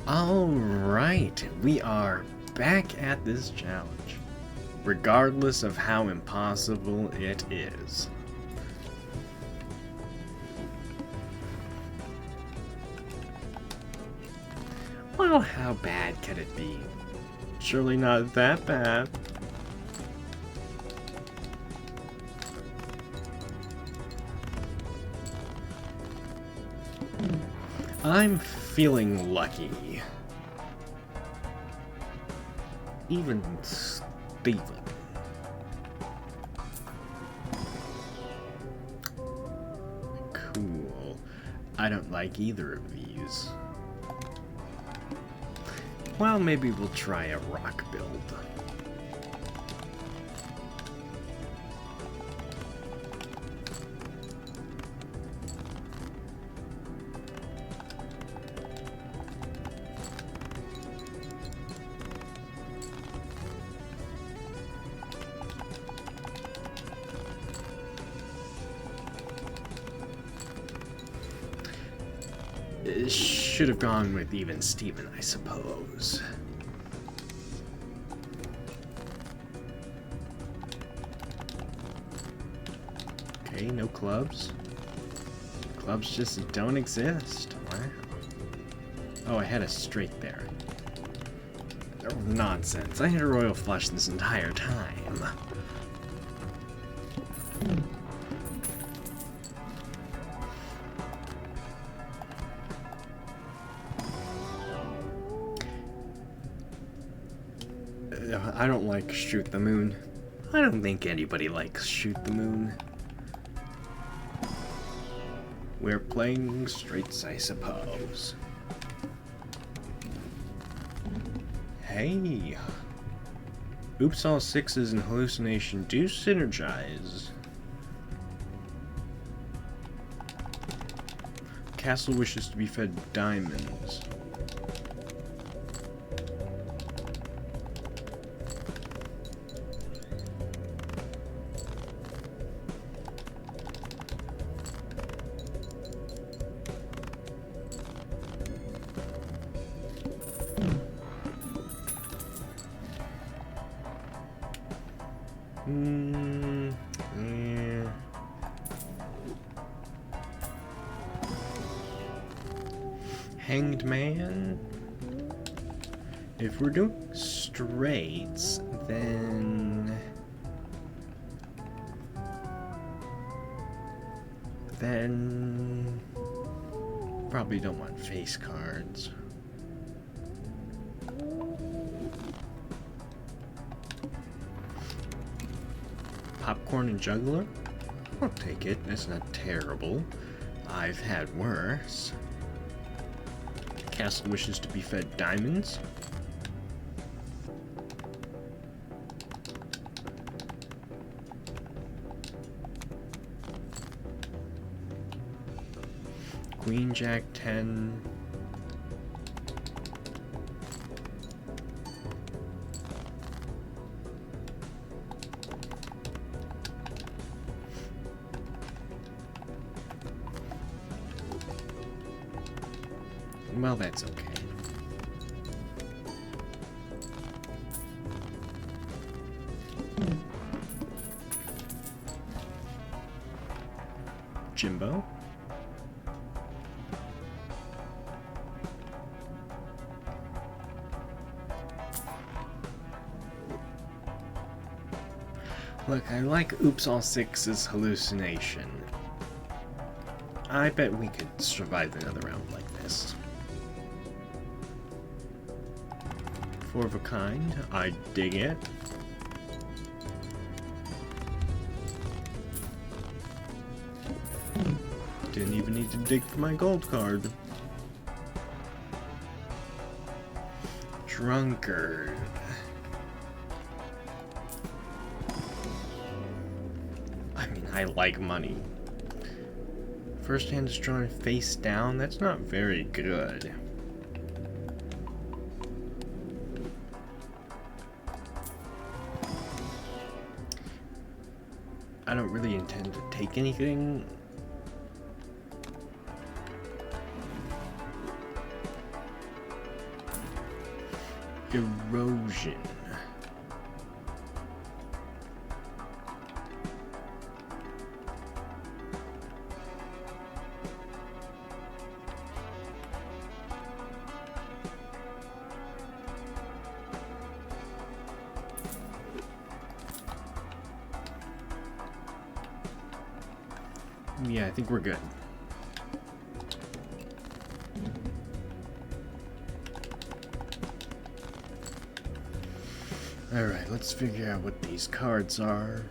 Alright, we are back at this challenge, regardless of how impossible it is. Well, how bad can it be? Surely not that bad. I'm feeling lucky. Even Steven. Cool. I don't like either of these. Well, maybe we'll try a rock build. Should have gone with even Steven, I suppose. Okay, no clubs. Clubs just don't exist. Wow. Oh, I had a straight there. Oh, nonsense. I had a royal flush this entire time. I don't like Shoot the Moon. I don't think anybody likes Shoot the Moon. We're playing straights, I suppose. Hey! Oops, all sixes and hallucination do synergize. Castle wishes to be fed diamonds. Yeah. Hanged Man. If we're doing straights, then probably don't want face cards. Popcorn and Juggler? I'll take it. That's not terrible. I've had worse. Castle wishes to be fed diamonds. Queen, Jack, 10. Well, that's okay. Jimbo. Look, I like Oops All Six's hallucination. I bet we could survive another round like this. Four of a kind, I dig it. Didn't even need to dig for my gold card. Drunkard. I mean, I like money. First hand is drawn face down, that's not very good. I don't really intend to take anything. Erosion. Yeah, I think we're good. Alright, let's figure out what these cards are.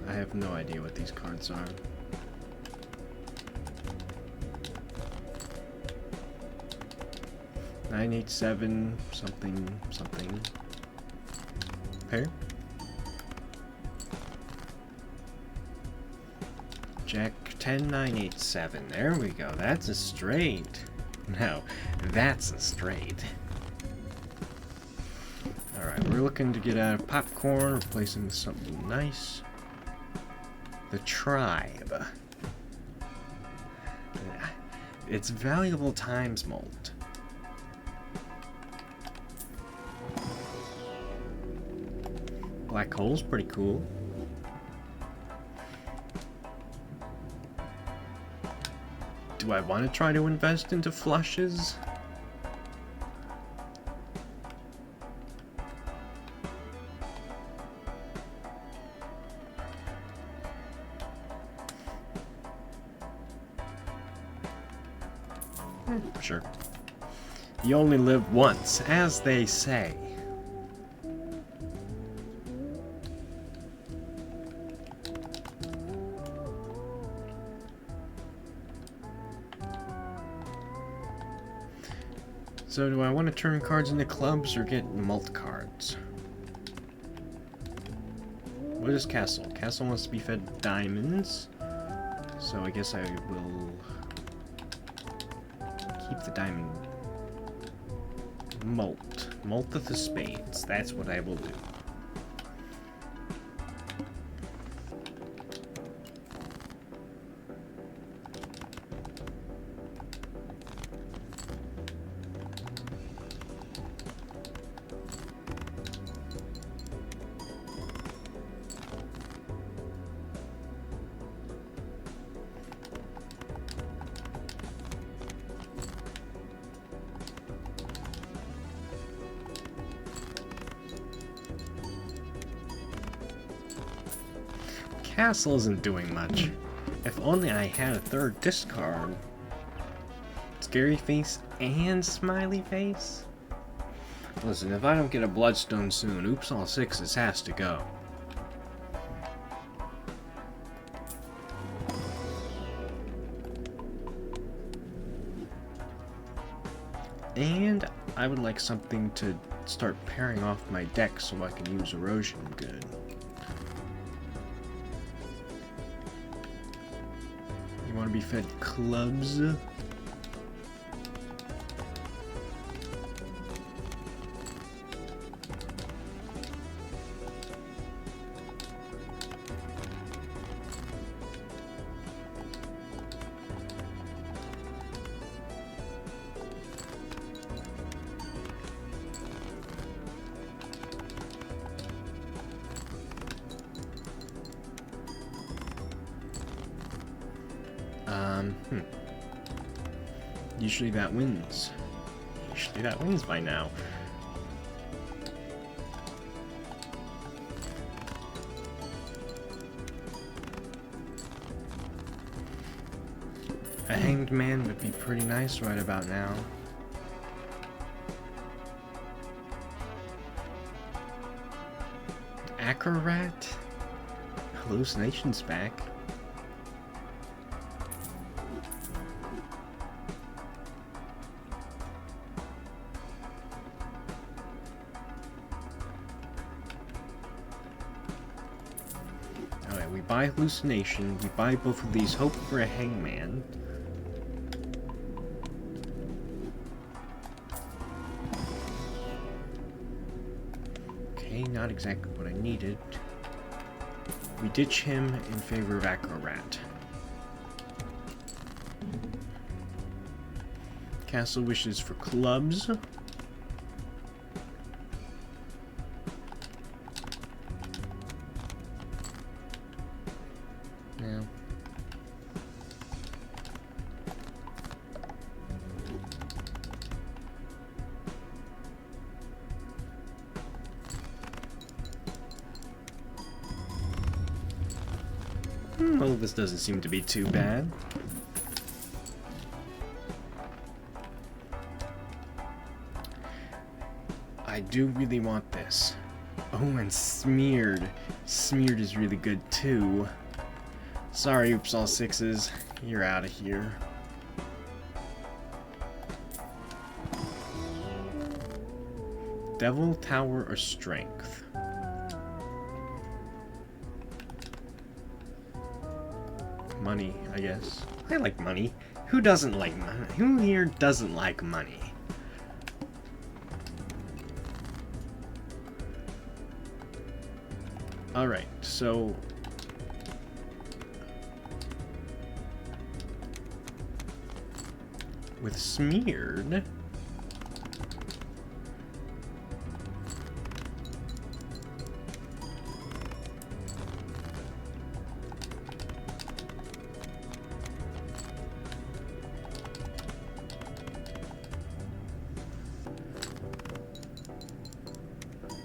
I have no idea what these cards are. Nine, 8, 7, something, something. Pair. Jack 10, 9, 8, 7. There we go. That's a straight. No, that's a straight. Alright, we're looking to get out of popcorn, replacing with something nice. The Tribe. It's valuable times mold. Black hole's pretty cool. Do I want to try to invest into flushes? Sure. You only live once, as they say. So do I want to turn cards into clubs or get mult cards? What is Castle? Castle wants to be fed diamonds. So I guess I will keep the diamond. Mult. Mult of the spades. That's what I will do. Castle isn't doing much. If only I had a third discard. Scary face and smiley face? Listen, if I don't get a bloodstone soon, oops all sixes has to go. And I would like something to start pairing off my deck so I can use erosion good. You want to be fed clubs? Usually that wins. Usually that wins by now. A hanged man would be pretty nice right about now. Acrobat? Hallucinations back. Alright, we buy hallucination, we buy both of these, hope for a hangman. Okay, not exactly what I needed. We ditch him in favor of Acrobat. Castle wishes for clubs. Yeah. Well, this doesn't seem to be too bad. I do really want this. Oh, and smeared. Smeared is really good too. Sorry, oops, all sixes. You're out of here. Devil, Tower, or Strength? Money, I guess. I like money. Who doesn't like money? Who here doesn't like money? Alright, so... with smeared...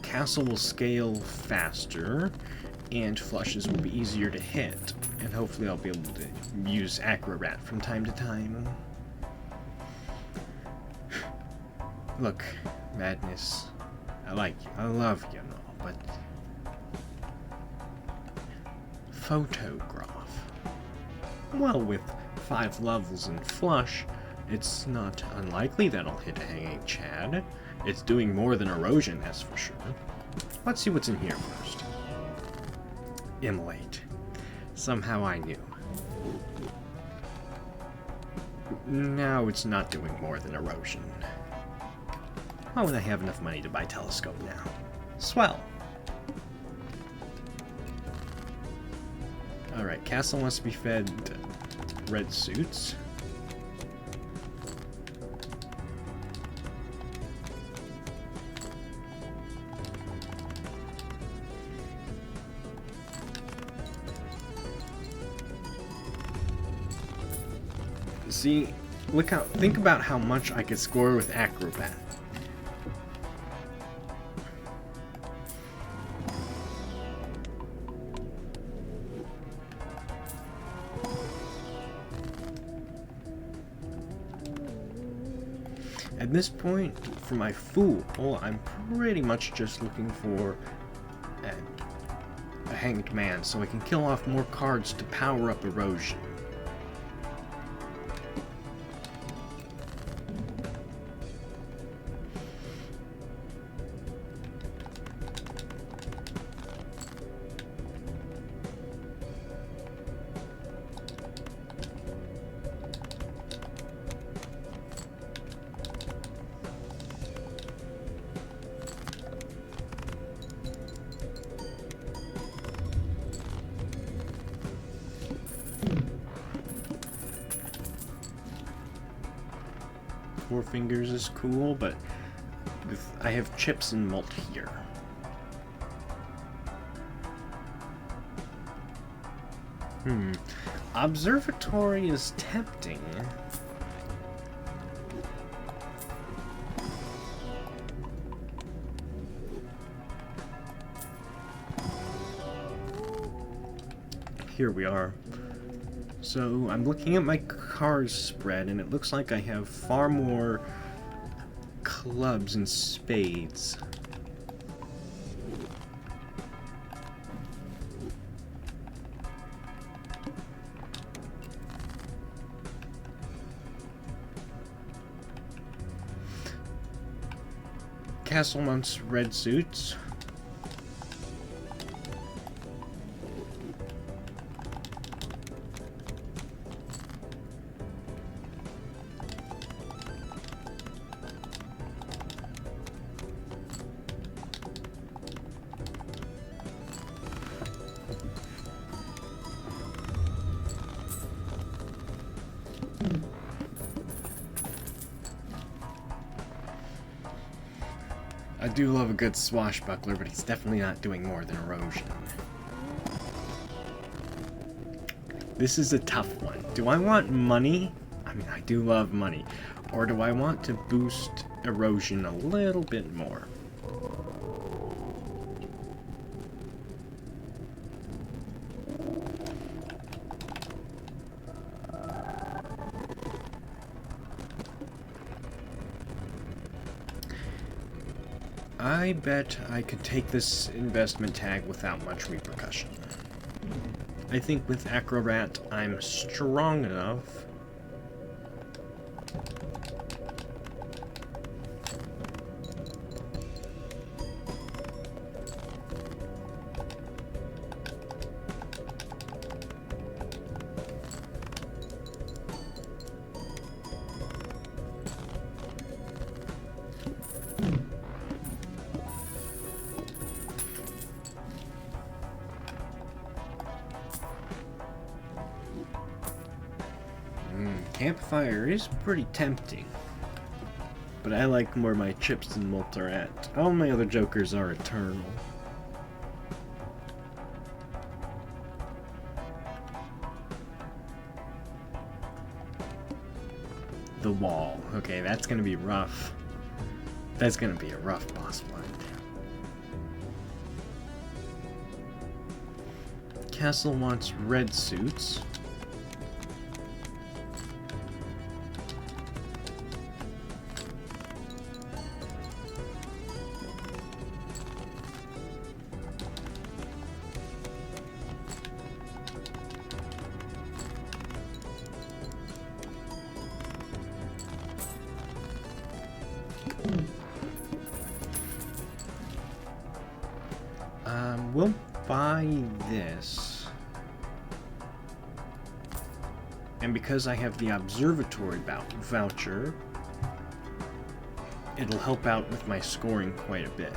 Castle will scale faster, and flushes will be easier to hit, and hopefully I'll be able to use Acrobat from time to time. Look, Madness, I like you, I love you and all, but... Photograph. Well, with 5 levels in Flush, it's not unlikely that I'll hit a Hanging Chad. It's doing more than Erosion, that's for sure. Let's see what's in here first. Immolate. Somehow I knew. Now it's not doing more than Erosion. Oh, and I have enough money to buy Telescope now. Swell. Alright, Castle wants to be fed red suits. See, think about how much I could score with Acrobat. At this point, for my Fool, I'm pretty much just looking for a Hanged Man so I can kill off more cards to power up Erosion. Four Fingers is cool, but I have chips and malt here. Observatory is tempting. Here we are. So I'm looking at my card spread, and it looks like I have far more clubs and spades. Castle wants red suits. I do love a good swashbuckler, but he's definitely not doing more than erosion. This is a tough one. Do I want money? I mean, I do love money. Or do I want to boost erosion a little bit more? I bet I could take this investment tag without much repercussion. I think with Acrobat, I'm strong enough. Campfire is pretty tempting, but I like where my chips and malt are at. All my other jokers are eternal. The wall. Okay, that's gonna be rough. That's gonna be a rough boss fight. Castle wants red suits. We'll buy this. And because I have the observatory voucher, it'll help out with my scoring quite a bit.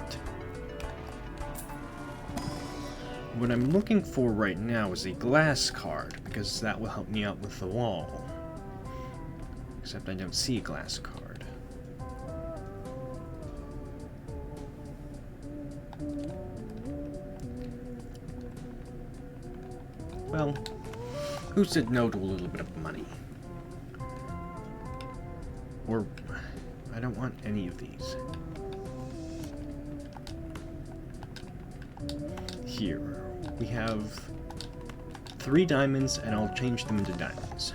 What I'm looking for right now is a glass card, because that will help me out with the wall. Except I don't see a glass card. Well, who said no to a little bit of money? Or, I don't want any of these. Here, we have 3 diamonds, and I'll change them into diamonds.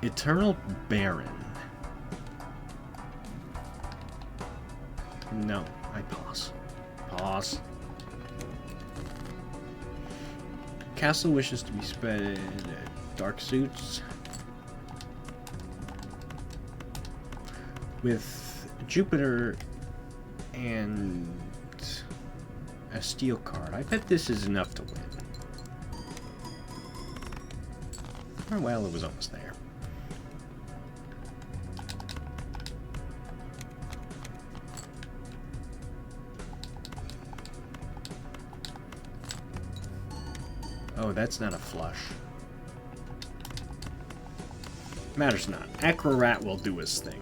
Eternal Baron. No, I pause. Pause. Castle wishes to be sped dark suits with Jupiter and a steel card. I bet this is enough to win. Oh, well, it was almost there. Oh, that's not a flush. Matters not. Acrobat will do his thing.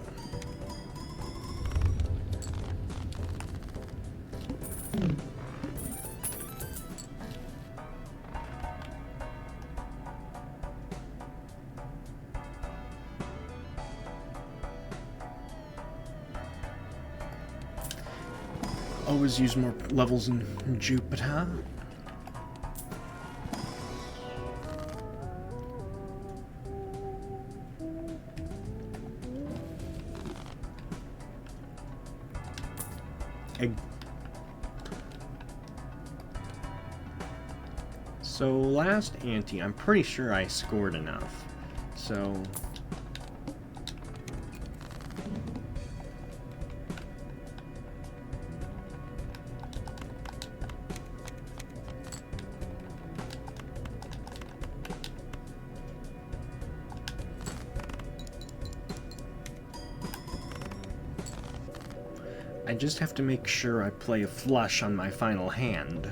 Always use more levels in Jupiter. So last ante, I'm pretty sure I scored enough. So I just have to make sure I play a flush on my final hand.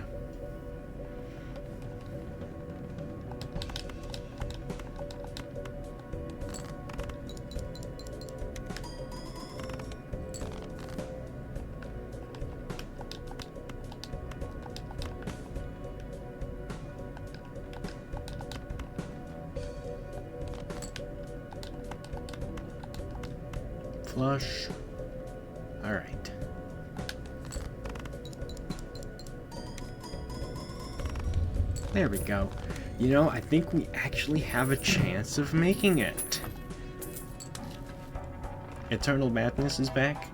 flush. Alright. There we go. You know, I think we actually have a chance of making it. Eternal Madness is back.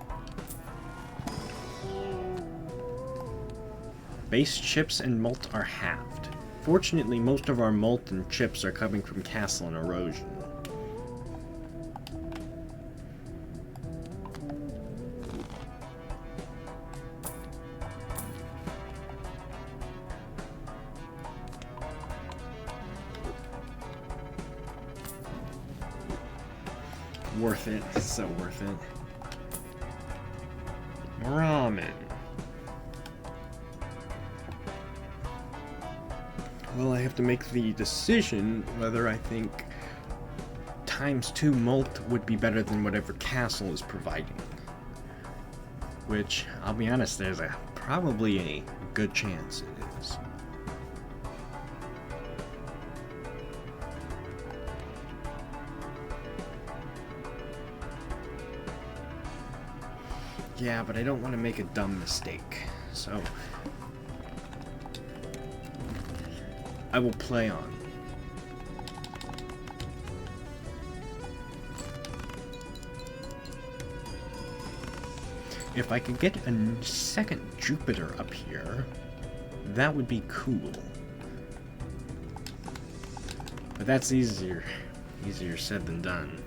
Base chips and malt are halved. Fortunately, most of our malt and chips are coming from Castle and Erosion. Worth it. So worth it. Ramen. Well, I have to make the decision whether I think ×2 malt would be better than whatever Castle is providing. Which, I'll be honest, there's probably a good chance it is. Yeah, but I don't want to make a dumb mistake, so I will play on. If I could get a second Jupiter up here, that would be cool. But that's easier said than done.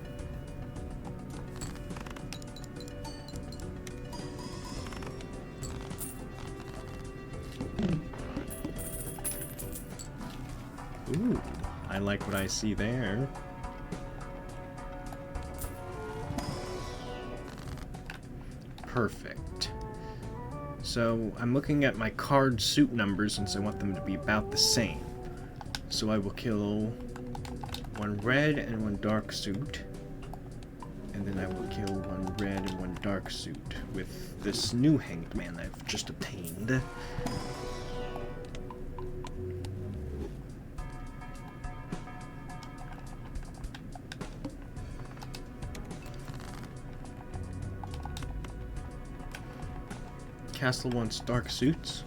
Ooh, I like what I see there. Perfect. So I'm looking at my card suit numbers since I want them to be about the same. So I will kill one red and one dark suit. And then I will kill one red and one dark suit with this new hanged man I've just obtained. Castle wants dark suits.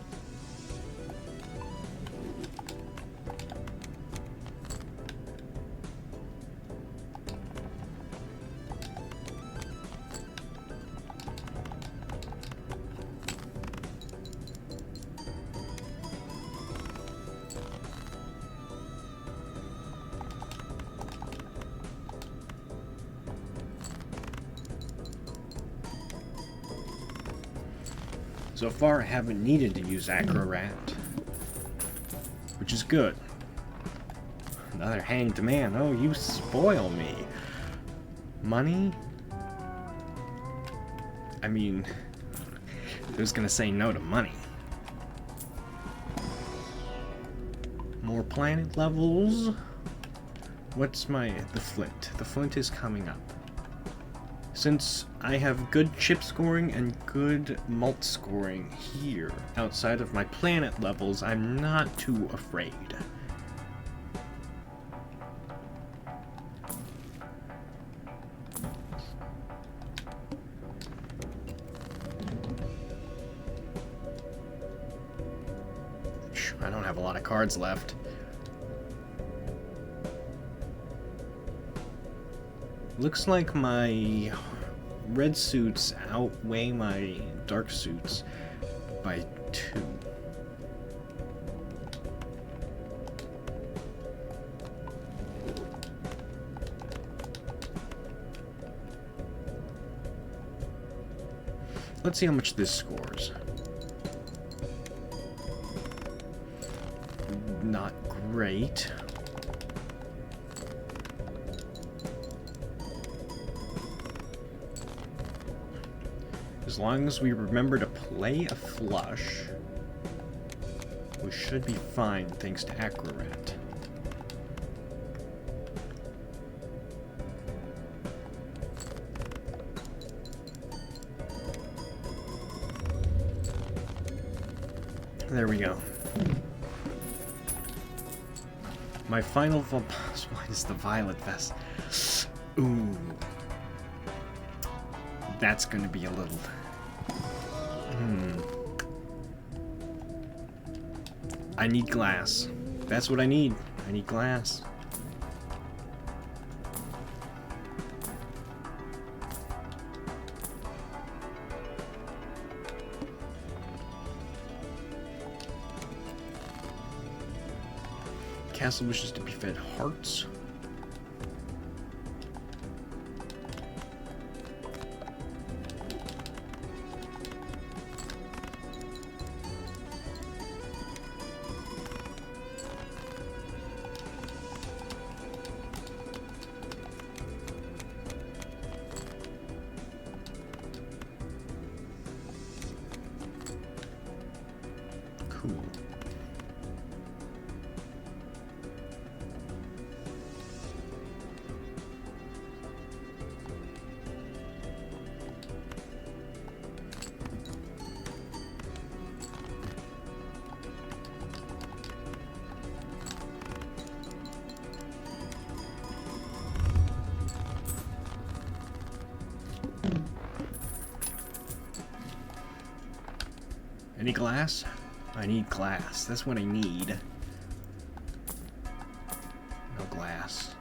So far, I haven't needed to use Acrorat, which is good. Another hanged man. Oh, you spoil me. Money? I mean, who's gonna say no to money? More planet levels? What's the flint? The flint is coming up. Since I have good chip scoring and good malt scoring here, outside of my planet levels, I'm not too afraid. I don't have a lot of cards left. Looks like my red suits outweigh my dark suits by 2. Let's see how much this scores. Not great. As long as we remember to play a flush, we should be fine thanks to Acrorat. There we go. My final Why is the violet vest? Ooh. that's gonna be a little... I need glass. That's what I need. I need glass. Castle wishes to be fed hearts. Cool. Any glass? I need glass. That's what I need. No glass.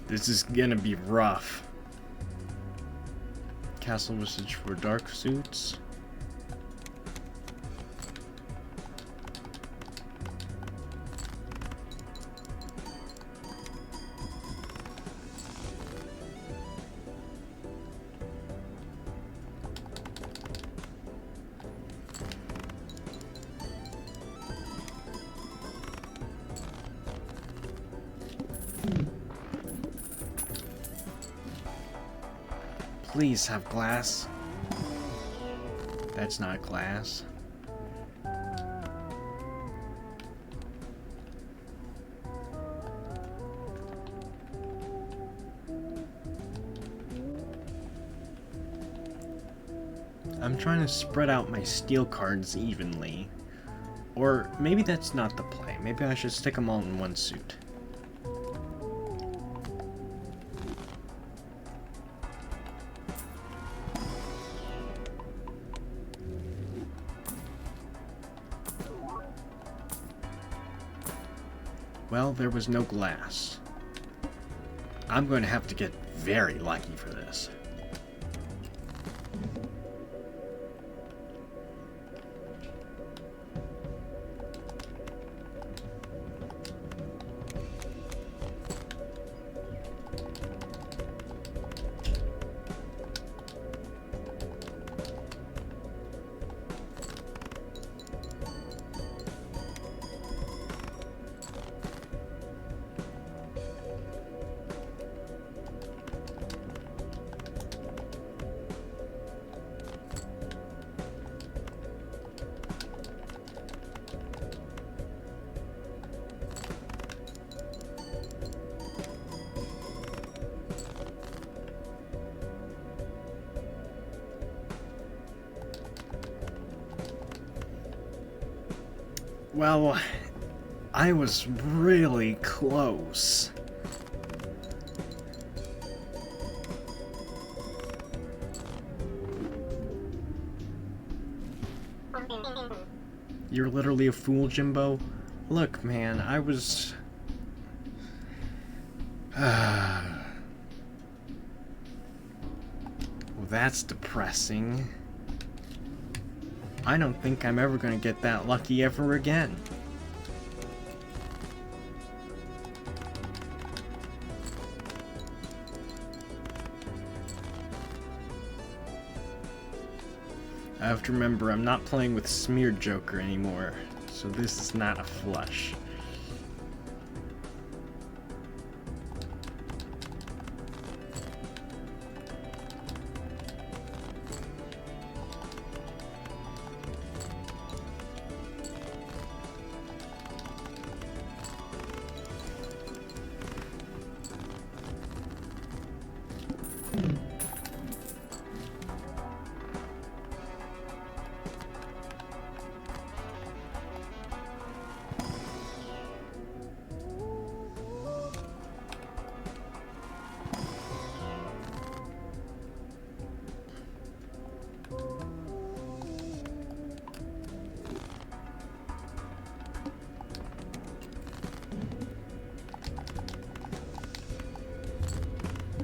This is gonna be rough. Castle message for dark suits. Please have glass. That's not glass. I'm trying to spread out my steel cards evenly. Or maybe that's not the play. Maybe I should stick them all in one suit. Well, there was no glass. I'm going to have to get very lucky for this. Well, I was really close. You're literally a fool, Jimbo. Look, man, I was... Well, that's depressing. I don't think I'm ever gonna get that lucky ever again. I have to remember I'm not playing with Smeared Joker anymore, so this is not a flush.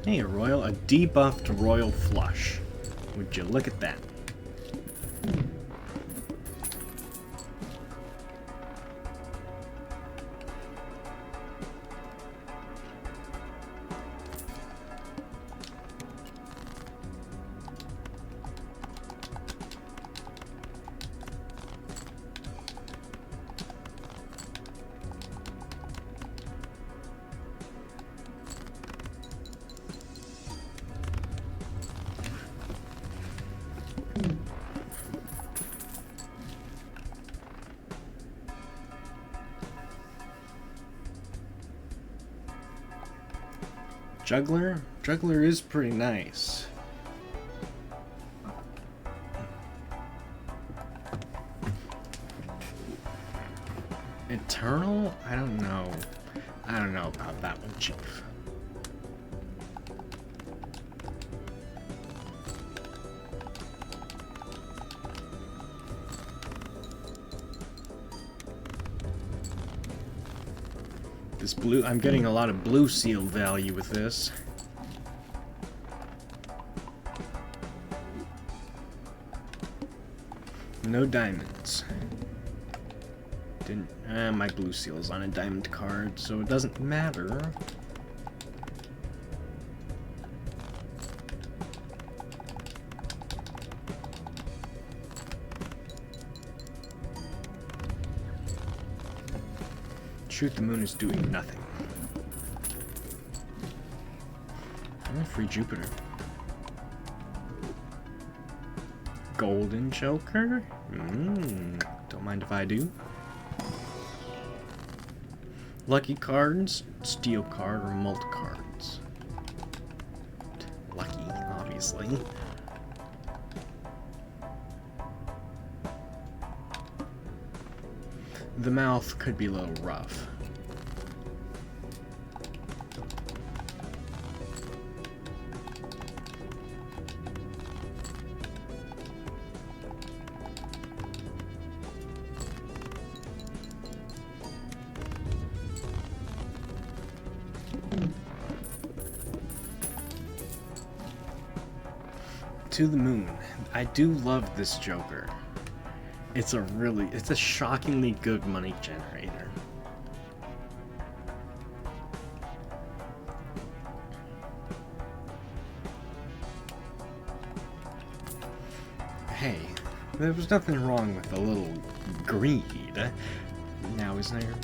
Hey, a debuffed royal flush. Would you look at that? Juggler? Juggler is pretty nice. Eternal? I don't know. I don't know about that one, Chief. This blue, I'm getting a lot of blue seal value with this. No diamonds. Didn't, my blue seal's on a diamond card, so it doesn't matter. Shoot the moon is doing nothing. Free Jupiter. Golden Joker? Don't mind if I do. Lucky cards, steel card, or mult cards. Lucky, obviously. The mouth could be a little rough. To the moon. I do love this Joker. It's a shockingly good money generator. Hey, there was nothing wrong with a little greed. Now, isn't there?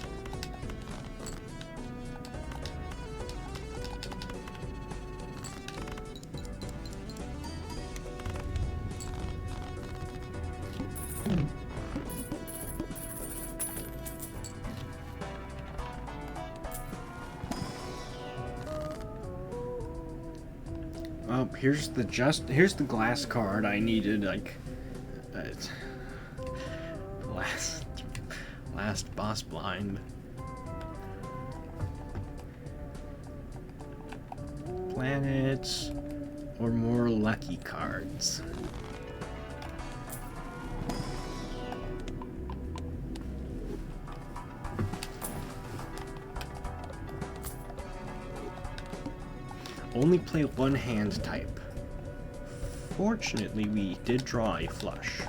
Oh, here's the glass card I needed, like, last boss blind. Planets or more lucky cards. Only play one hand type. Fortunately, we did draw a flush.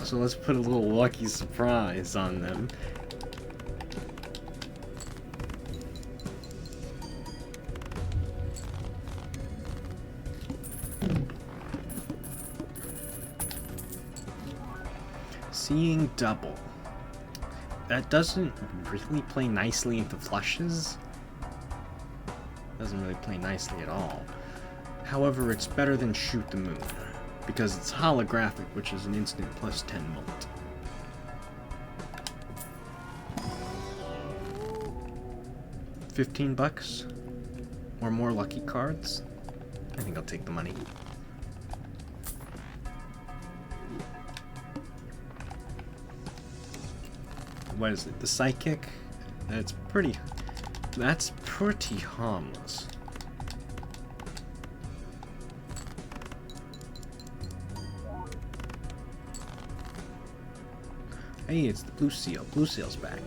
So let's put a little lucky surprise on them. Seeing double. That doesn't really play nicely into flushes. Doesn't really play nicely at all. However, it's better than Shoot the Moon, because it's holographic, which is an instant plus 10 mult. $15 or more lucky cards? I think I'll take the money. What is it? The Psychic? That's pretty harmless. Hey, it's the Blue Seal. Blue Seal's back.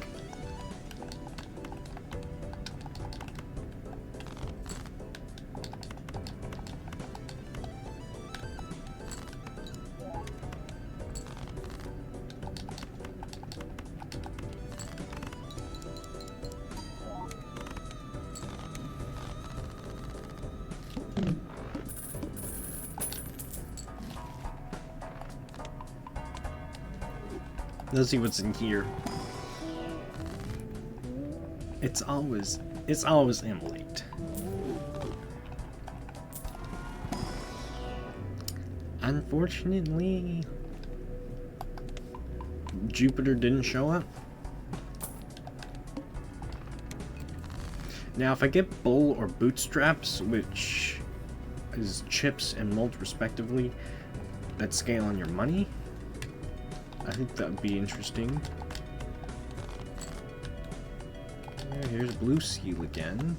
Let's see what's in here. It's always Emily. Unfortunately, Jupiter didn't show up. Now, if I get Bull or Bootstraps, which is chips and mold respectively, that scale on your money, I think that would be interesting. Yeah, here's Blue Seal again.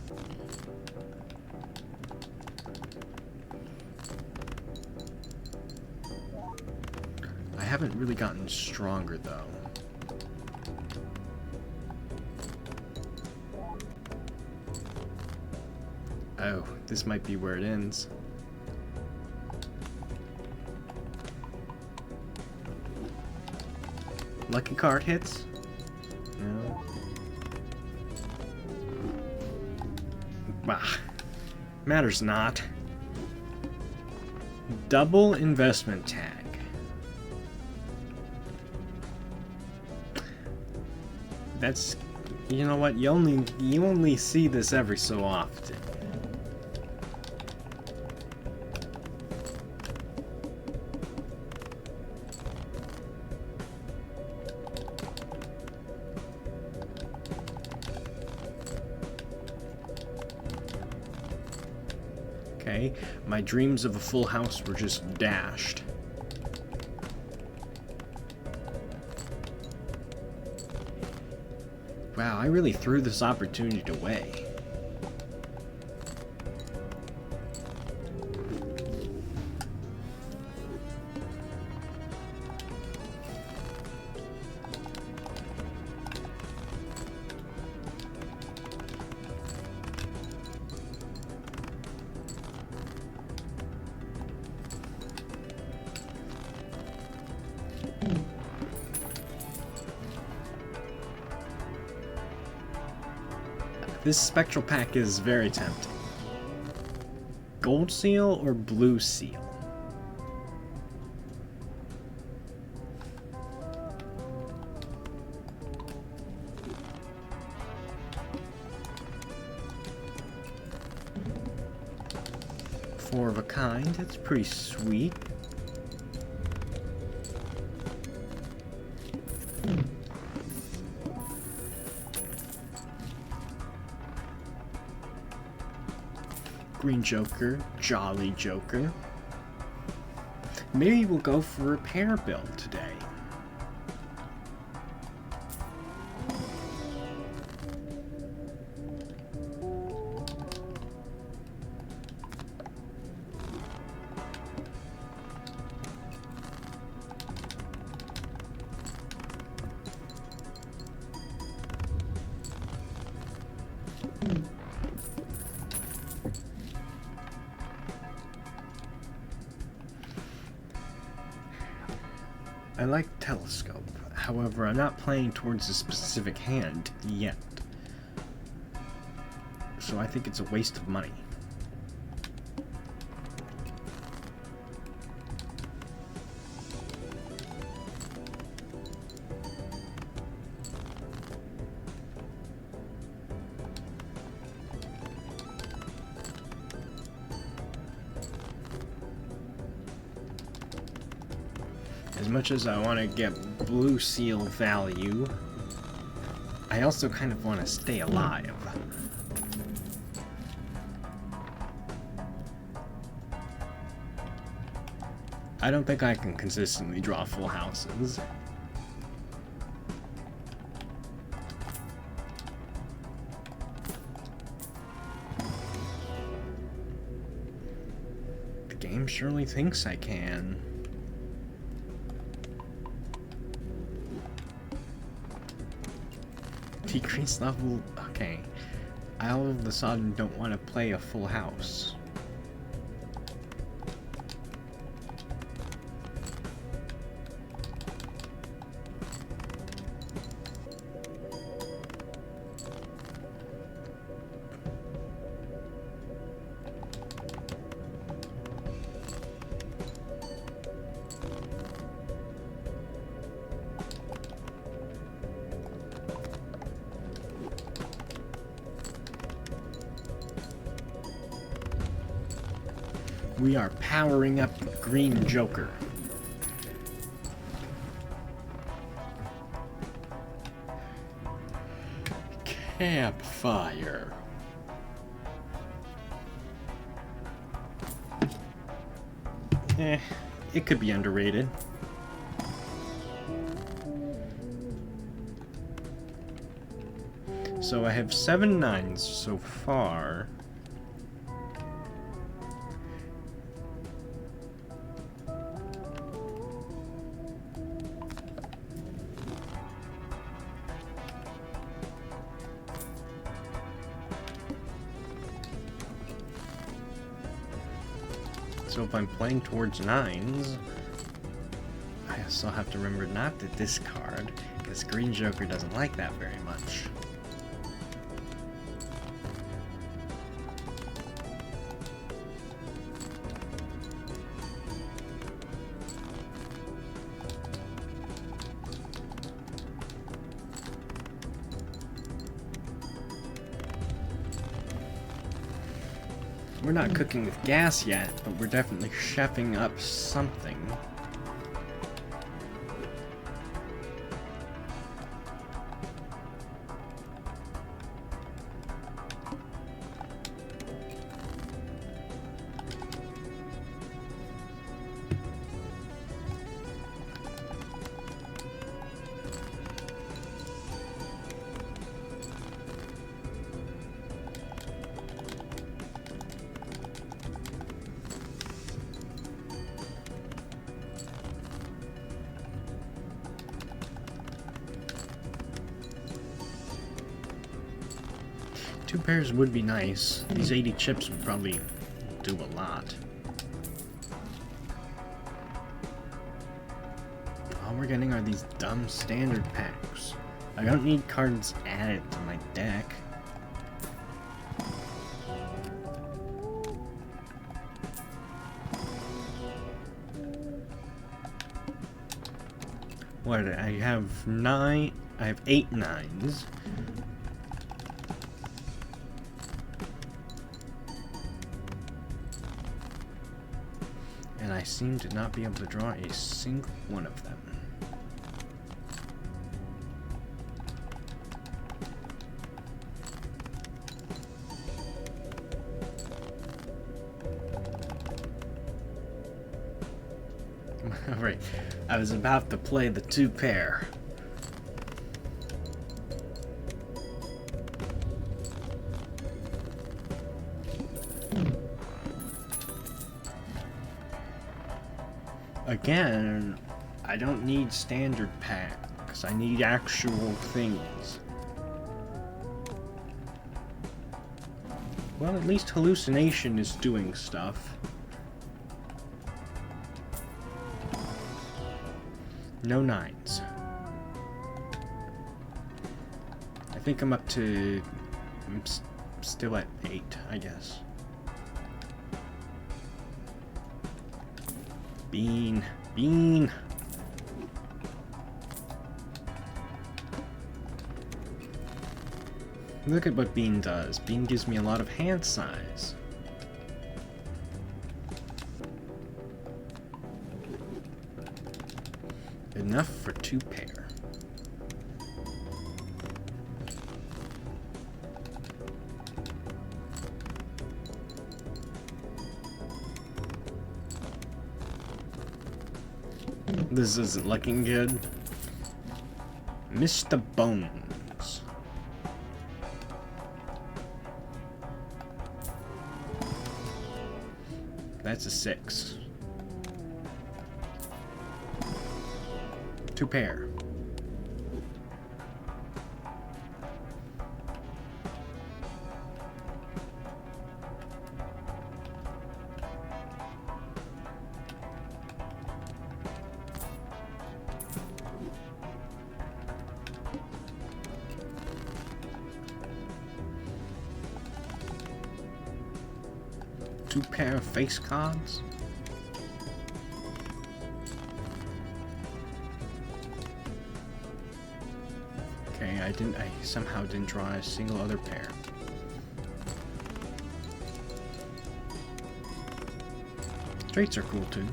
I haven't really gotten stronger though. Oh, this might be where it ends. Lucky card hits? No. Bah. Matters not. Double investment tag. That's, you know what, you only see this every so often. Okay, my dreams of a full house were just dashed. Wow, I really threw this opportunity away. This spectral pack is very tempting. Gold seal or blue seal? Four of a kind, that's pretty sweet. Green Joker, Jolly Joker. Maybe we'll go for a repair build today. I like Telescope, however, I'm not playing towards a specific hand yet. So I think it's a waste of money. As much as I want to get blue seal value, I also kind of want to stay alive. I don't think I can consistently draw full houses. The game surely thinks I can. Decrease level, okay. I all of a sudden don't want to play a full house. We are powering up Green Joker. Campfire. It could be underrated. So I have 7 9s so far. So if I'm playing towards 9s, I still have to remember not to discard, because Green Joker doesn't like that very much. We're not cooking with gas yet, but we're definitely chefing up something. Two pairs would be nice. These 80 chips would probably do a lot. All we're getting are these dumb standard packs. I don't need cards added to my deck. What, I have 8 9s. And I seem to not be able to draw a single one of them. Alright, I was about to play the 2 pair. Again, I don't need standard packs. I need actual things. Well, at least Hallucination is doing stuff. No 9s. I think I'm up to... I'm still at 8, I guess. Bean. Bean. Look at what Bean does. Bean gives me a lot of hand size. Enough for 2 pair. This isn't looking good. Mr. Bones. That's a 6. 2 pair. Two pair of face cards. Okay, I somehow didn't draw a single other pair. Straights are cool too.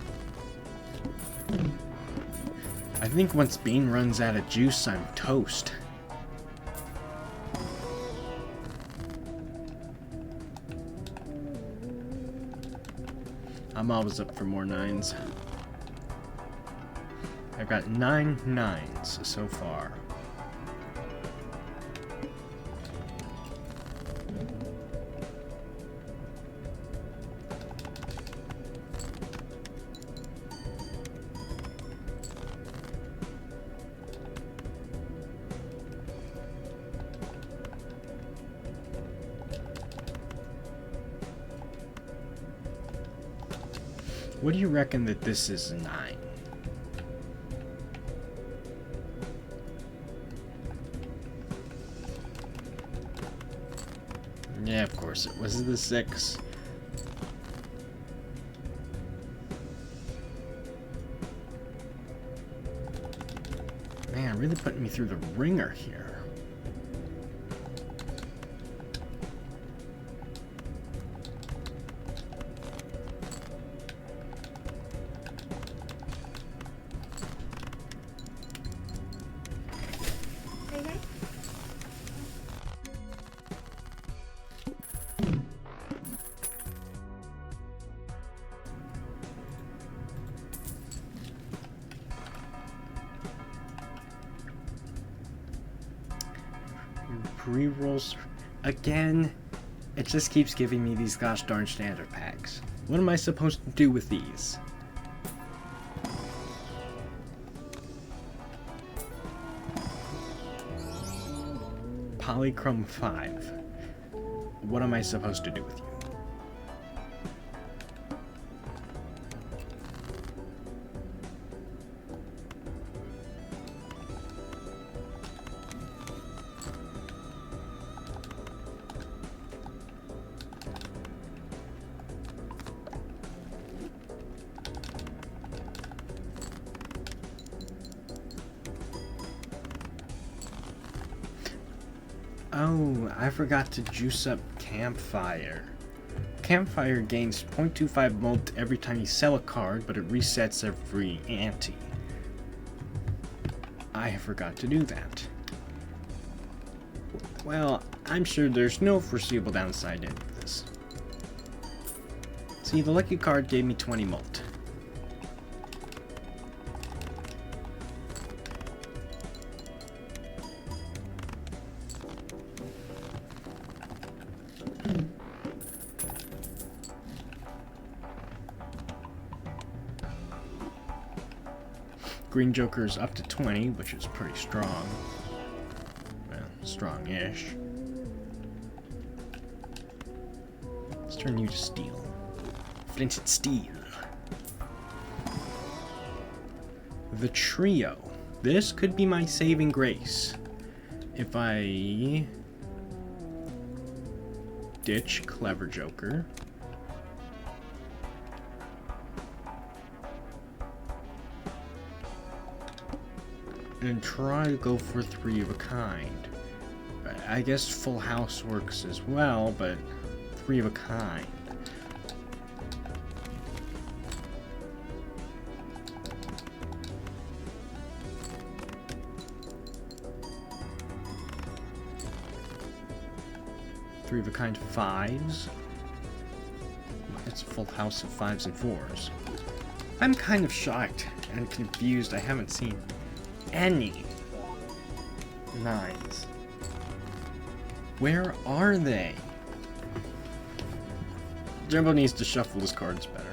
I think once Bean runs out of juice, I'm toast. I'm always up for more 9s. I've got 9 9s so far. What do you reckon that this is 9? Yeah, of course it was the 6. Man, really putting me through the ringer here. Rerolls again. It just keeps giving me these gosh darn standard packs. What am I supposed to do with these? Polychrome 5. What am I supposed to do with you? Oh, I forgot to juice up Campfire. Campfire gains 0.25 mult every time you sell a card, but it resets every ante. I forgot to do that. Well, I'm sure there's no foreseeable downside to any of this. See, the lucky card gave me 20 mult. Green Joker's up to 20, which is pretty strong. Well, strong-ish. Let's turn you to steel. Flinted steel. The trio. This could be my saving grace. If I ditch Clever Joker. And try to go for 3 of a kind. I guess Full House works as well, but 3 of a kind. Three of a kind 5s. It's a full house of 5s and 4s. I'm kind of shocked and confused. I haven't seen any 9s. Where are they? Jumbo needs to shuffle his cards better.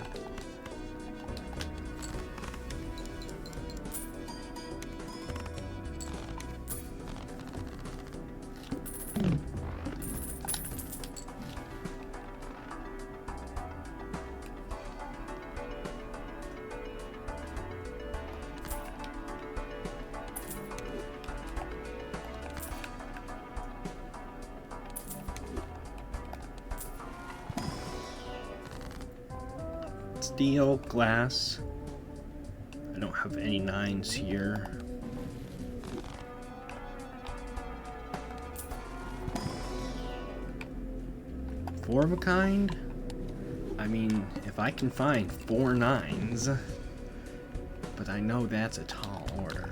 Steel, glass. I don't have any 9s here. Four of a kind? I mean, if I can find 4 nines, but I know that's a tall order.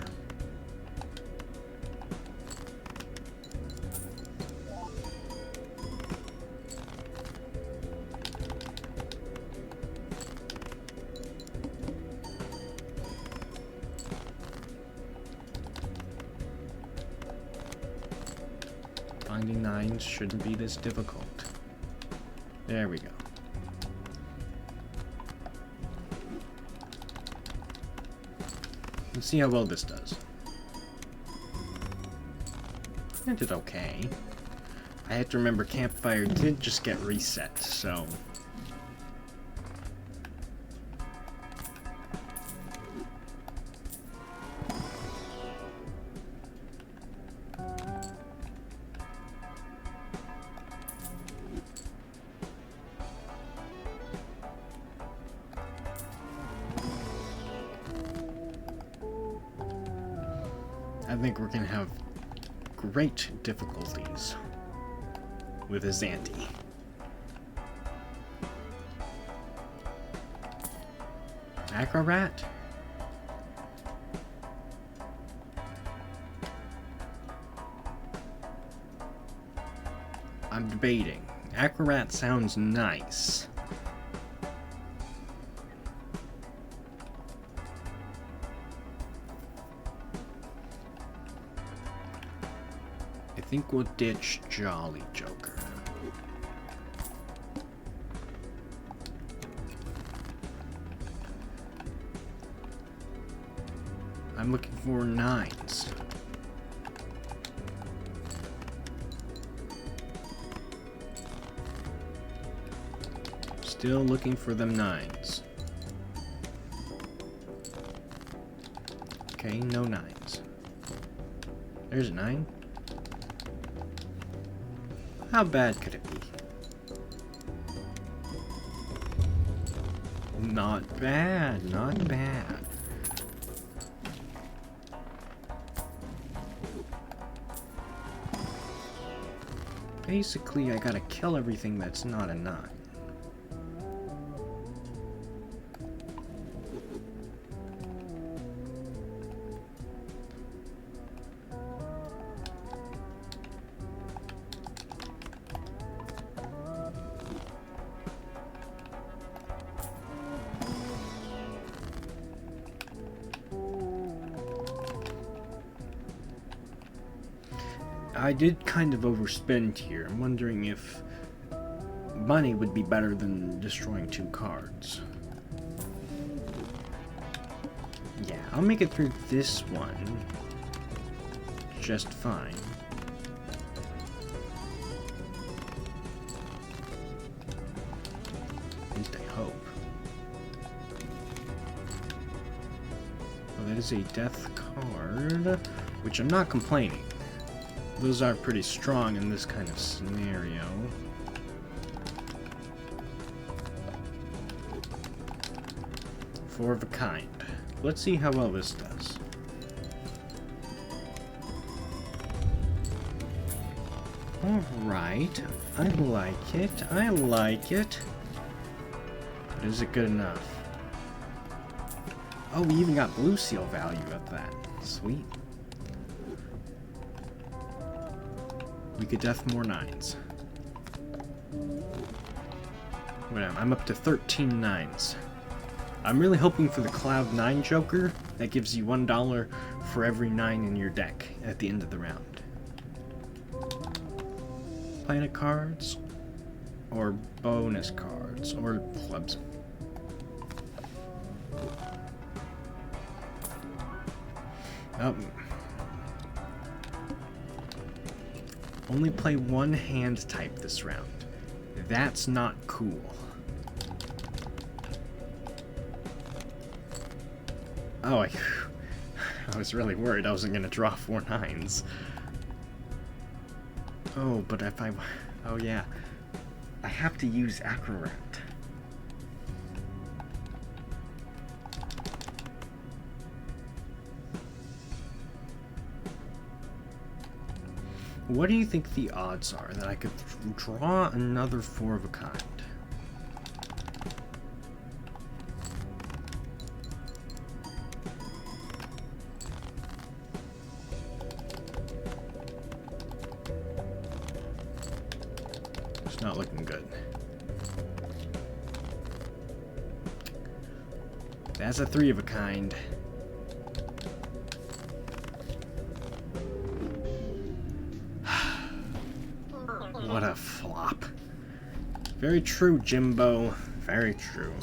Finding 9s shouldn't be this difficult. There we go. Let's see how well this does. I did okay. I had to remember Campfire did just get reset, so... I think we're gonna have great difficulties with his ante. Acrobat? I'm debating. Acrobat sounds nice. I think we'll ditch Jolly Joker. I'm looking for 9s. Still looking for them 9s. Okay, no 9s. There's a 9. How bad could it be? Not bad, not bad. Basically, I gotta kill everything that's not a 9. I did kind of overspend here. I'm wondering if money would be better than destroying 2 cards. Yeah, I'll make it through this one just fine. At least I hope. Well, that is a death card, which I'm not complaining. Those are pretty strong in this kind of scenario. Four of a kind. Let's see how well this does. Alright. I like it. I like it. But is it good enough? Oh, we even got blue seal value at that. Sweet. We could def more 9s. Whatever, I'm up to 13 9s. I'm really hoping for the Cloud 9 Joker. That gives you $1 for every 9 in your deck at the end of the round. Planet cards, or bonus cards, or clubs. Oh. Only play one hand type this round. That's not cool. Oh, I was really worried I wasn't going to draw 4 9s. Oh, but if I... Oh, yeah. I have to use Acrobat. What do you think the odds are that I could draw another 4 of a kind? Not looking good. That's a 3 of a kind. What a flop. Very true, Jimbo. Very true.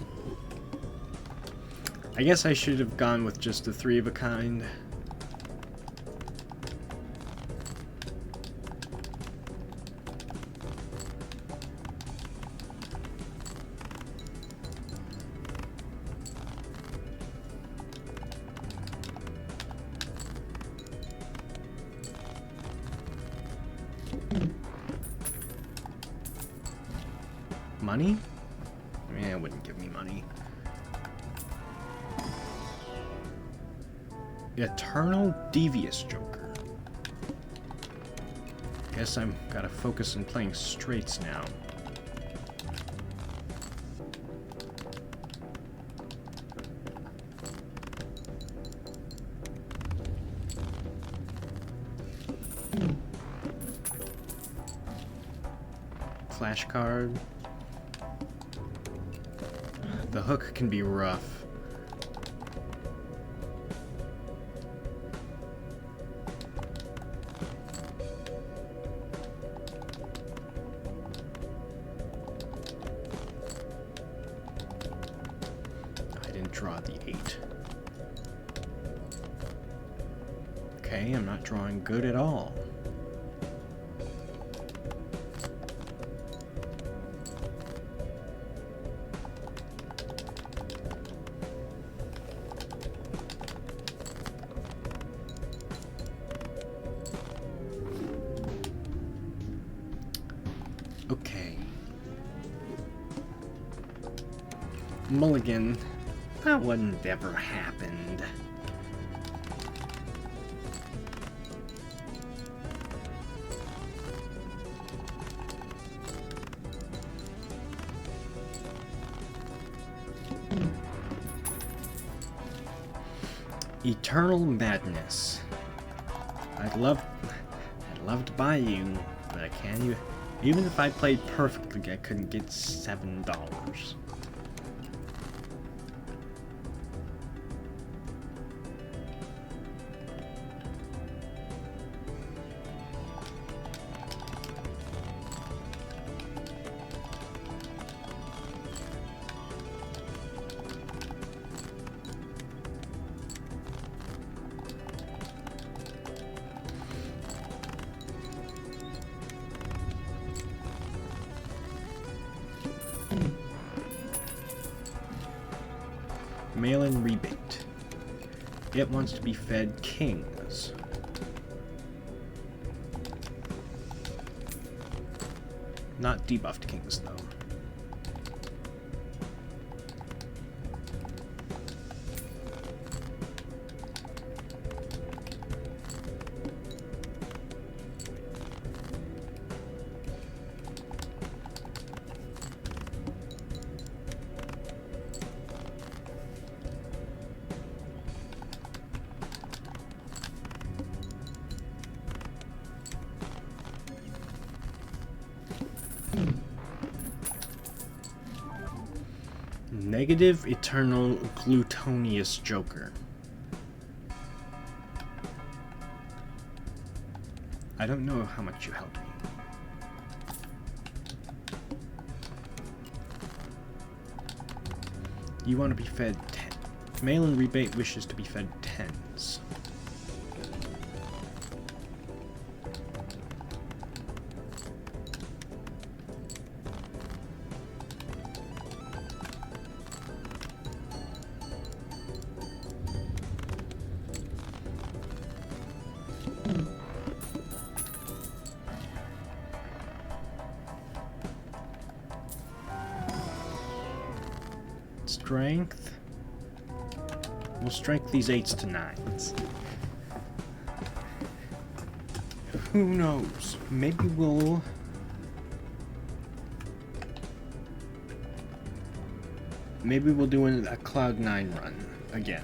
I guess I should have gone with just a 3 of a kind. Money? Yeah, it wouldn't give me money. Eternal Devious Joker. Guess I'm gotta focus on playing straights now. Flash card. The hook can be rough. I didn't draw the 8. Okay, I'm not drawing good at all. Okay. Mulligan. That wouldn't ever happened. Eternal Madness. I'd love to buy you, but I can't. Even if I played perfectly, I couldn't get $7. Mail-in rebate. It wants to be fed kings. Not debuffed kings, though. Negative Eternal Glutonious Joker. I don't know how much you helped me. You want to be fed 10. Mail-in rebate wishes to be fed 10s. Strength. We'll strength these 8s to 9s. Who knows? Maybe we'll... Maybe we'll do a Cloud 9 run again.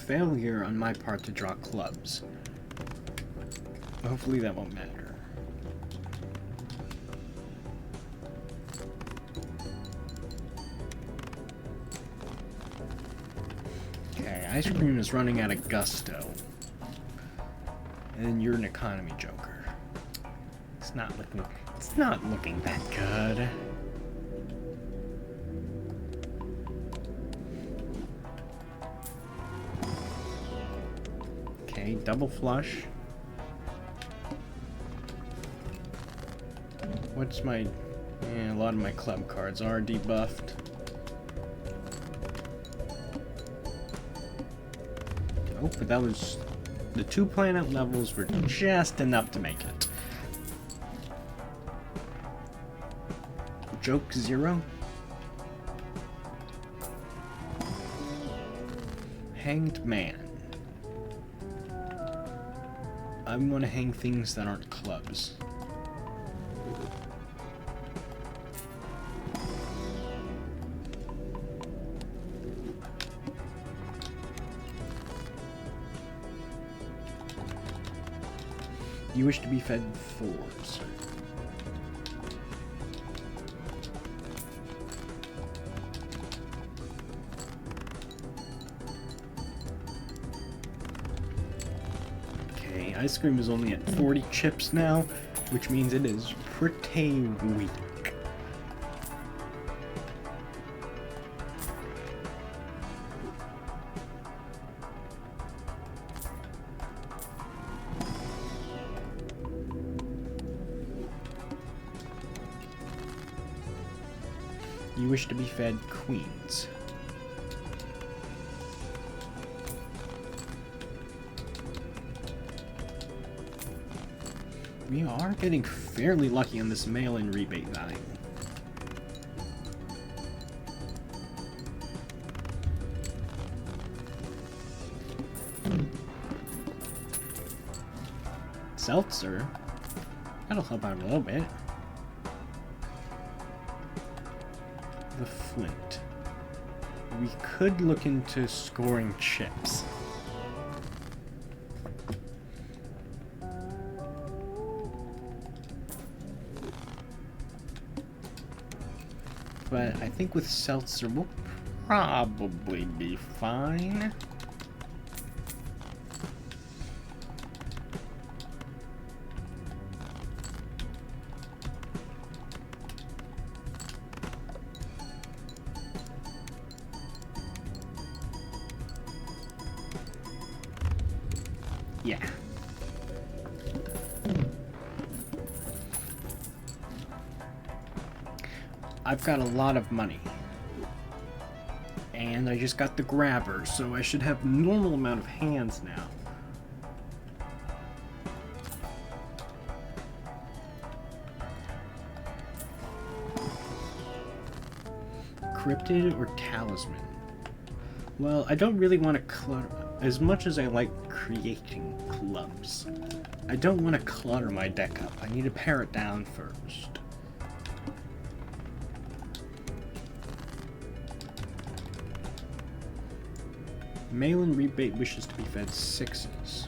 failure on my part to draw clubs. Hopefully that won't matter. Okay, ice cream is running out of gusto. And you're an economy joker. It's not looking that good. Okay, double flush. What's my... a lot of my club cards are debuffed. Oh, but that was... the 2 planet levels were just enough to make it. Joke 0. Hanged Man. I'm gonna hang things that aren't clubs. You wish to be fed 4s. Okay, ice cream is only at 40 chips now, which means it is pretty weak. You wish to be fed queens. We are getting fairly lucky on this mail-in rebate value. Seltzer? That'll help out a little bit. The Flint. We could look into scoring chips. But I think with Seltzer we'll probably be fine. Yeah. I've got a lot of money. And I just got the grabber, so I should have normal amount of hands now. Cryptid or talisman? Well, I don't really want to clutter. As much as I like creating clubs, I don't want to clutter my deck up. I need to pare it down first. Mail-in rebate wishes to be fed 6s.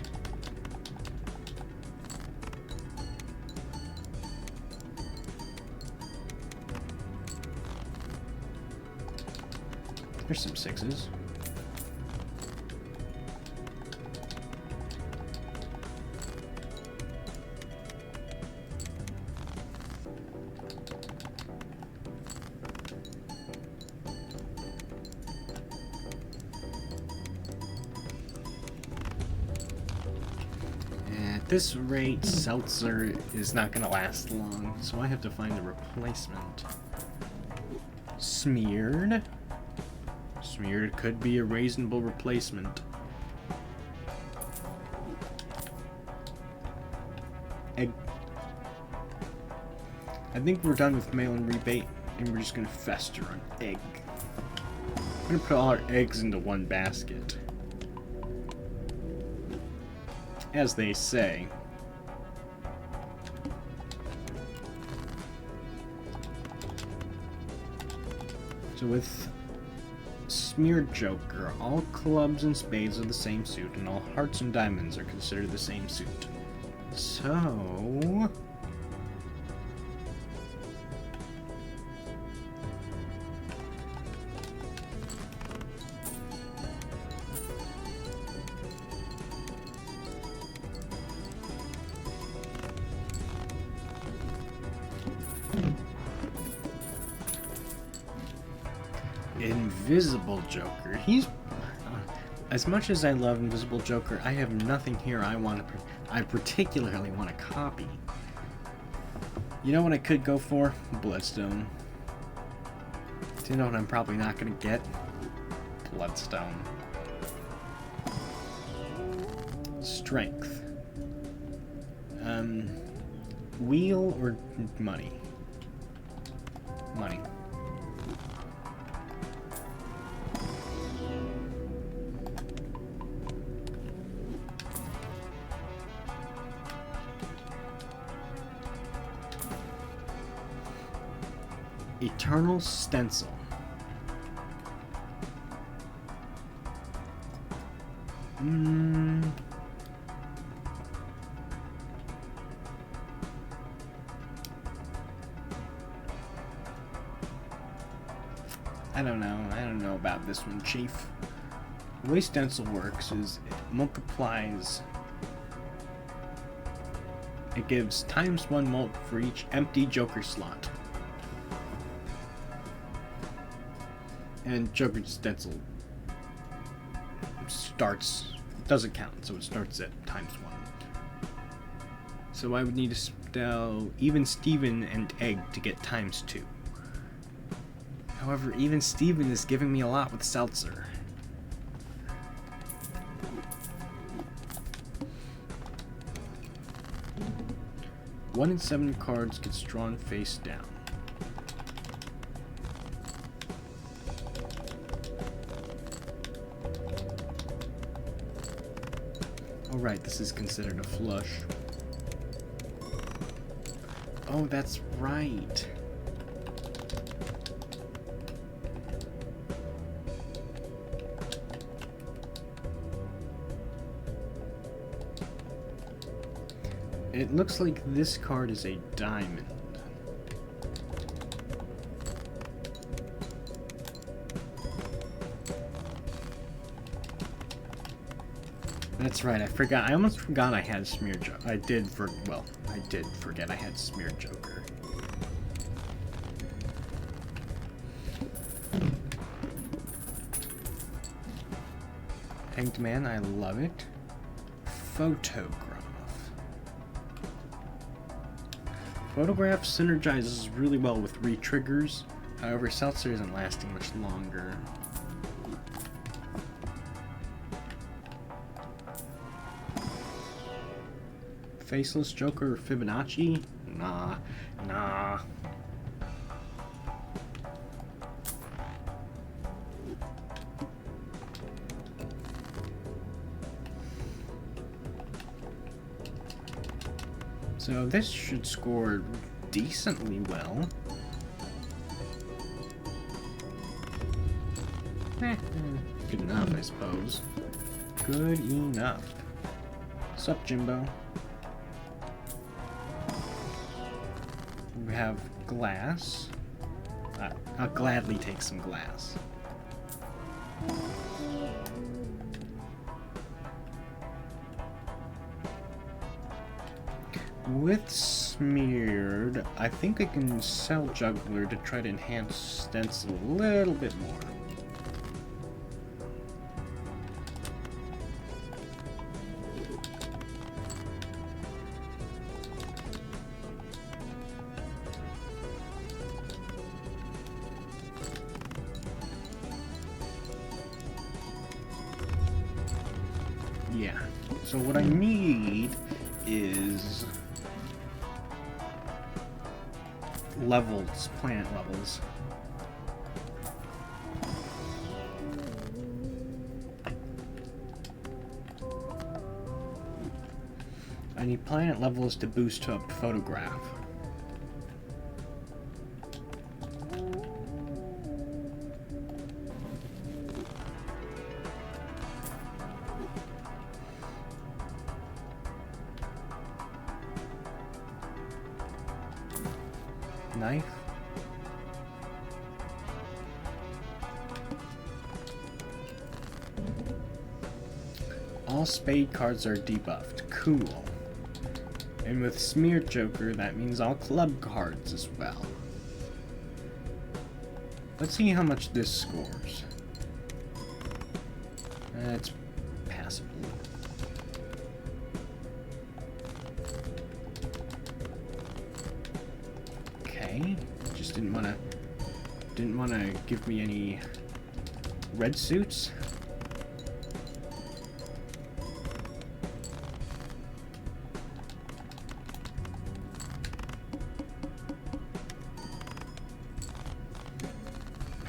There's some 6s. At this rate, Seltzer is not going to last long, so I have to find a replacement. Smeared. Smeared could be a reasonable replacement. Egg. I think we're done with mail and rebate, and we're just going to fester on egg. I'm going to put all our eggs into one basket. As they say. So with smeared Joker. All clubs and spades are the same suit, and all hearts and diamonds are considered the same suit. So... Invisible Joker. He's... as much as I love Invisible Joker, I have nothing here I particularly want to copy. You know what I could go for? Bloodstone. Do you know what I'm probably not going to get? Bloodstone. Strength. Wheel or money? Money. Eternal Stencil. I don't know. I don't know about this one, Chief. The way Stencil works is it multiplies. It gives ×1 mult for each empty Joker slot. And Joker Stencil doesn't count, so it starts at ×1. So I would need to spell Even Steven and Egg to get ×2. However, Even Steven is giving me a lot with Seltzer. One in 7 cards gets drawn face down. Alright, this is considered a flush. Oh, that's right. It looks like this card is a diamond. That's right, I forgot. I almost forgot I had Smeared Joker. I did forget I had Smeared Joker. Hanged Man, I love it. Photograph. Photograph synergizes really well with re-triggers. However, Seltzer isn't lasting much longer. Faceless Joker or Fibonacci? Nah. So this should score decently well. Good enough, I suppose. Good enough. Sup, Jimbo? We have glass. I'll gladly take some glass. With Smeared, I think I can sell Juggler to try to enhance Stencil a little bit more. Yeah, so what I need is levels, planet levels. I need planet levels to boost up Photograph. knife. All spade cards are debuffed. Cool. And with Smear Joker, that means all club cards as well. Let's see how much this scores. It's passable. Okay, just didn't wanna give me any red suits.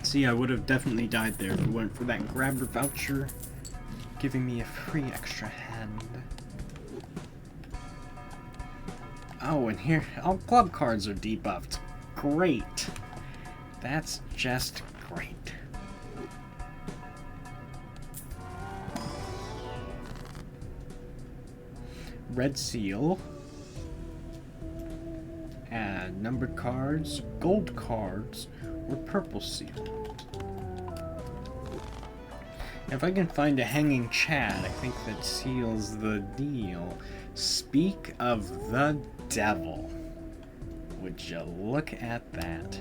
See, I would have definitely died there if it weren't for that grabber voucher giving me a free extra hand. Oh, and here, all club cards are debuffed. Great. That's just great. Red seal. And numbered cards, gold cards, or purple seal. If I can find a hanging Chad, I think that seals the deal. Speak of the devil. Would you look at that?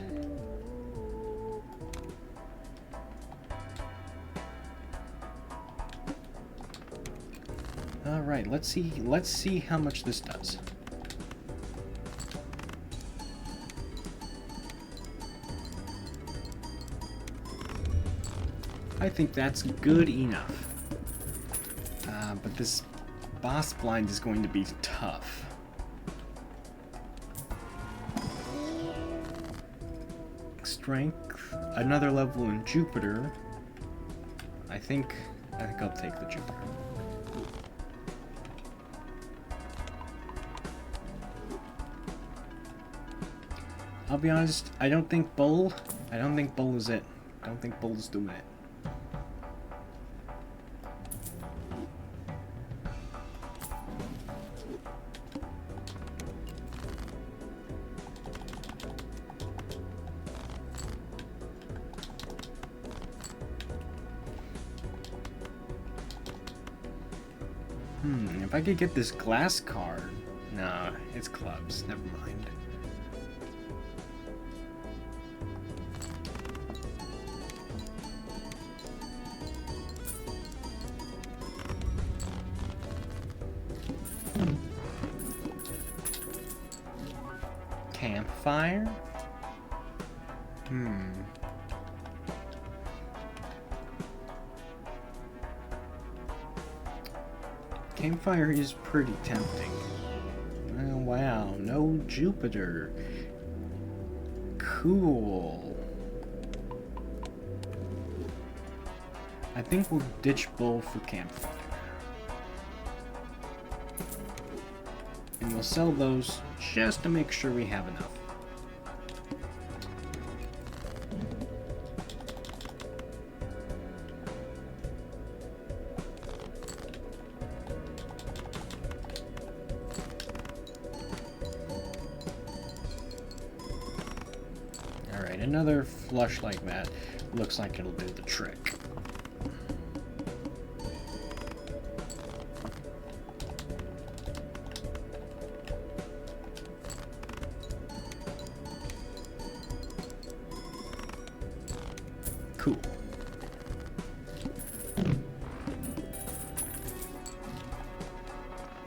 Alright, let's see how much this does. I think that's good enough. But this boss blind is going to be tough. Strength, another level in Jupiter. I think I'll take the Jupiter. I'll be honest, I don't think Bull is it. I don't think Bull is doing it. If I could get this glass card... No, it's clubs. Never mind. Campfire? Campfire is pretty tempting. Oh, wow, no Jupiter. Cool. I think we'll ditch Bull for Campfire. And we'll sell those just to make sure we have enough. Another flush like that looks like it'll do the trick. Cool.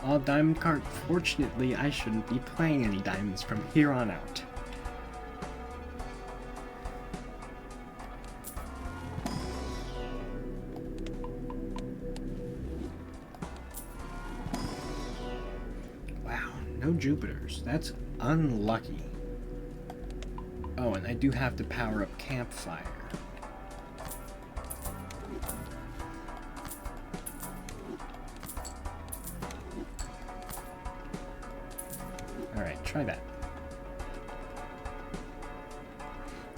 All diamond card. Fortunately, I shouldn't be playing any diamonds from here on out. No Jupiters. That's unlucky. Oh, and I do have to power up Campfire. Alright, try that.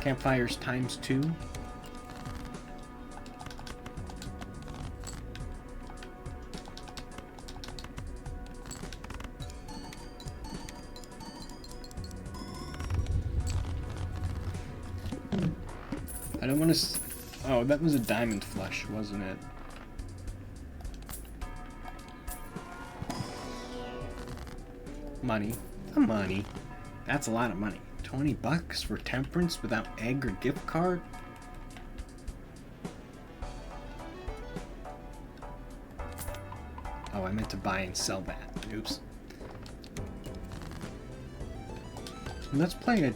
Campfires ×2. I don't want to... Oh, that was a diamond flush, wasn't it? Money. The money. That's a lot of money. 20 bucks for temperance without egg or gift card? Oh, I meant to buy and sell that. Oops. Let's play a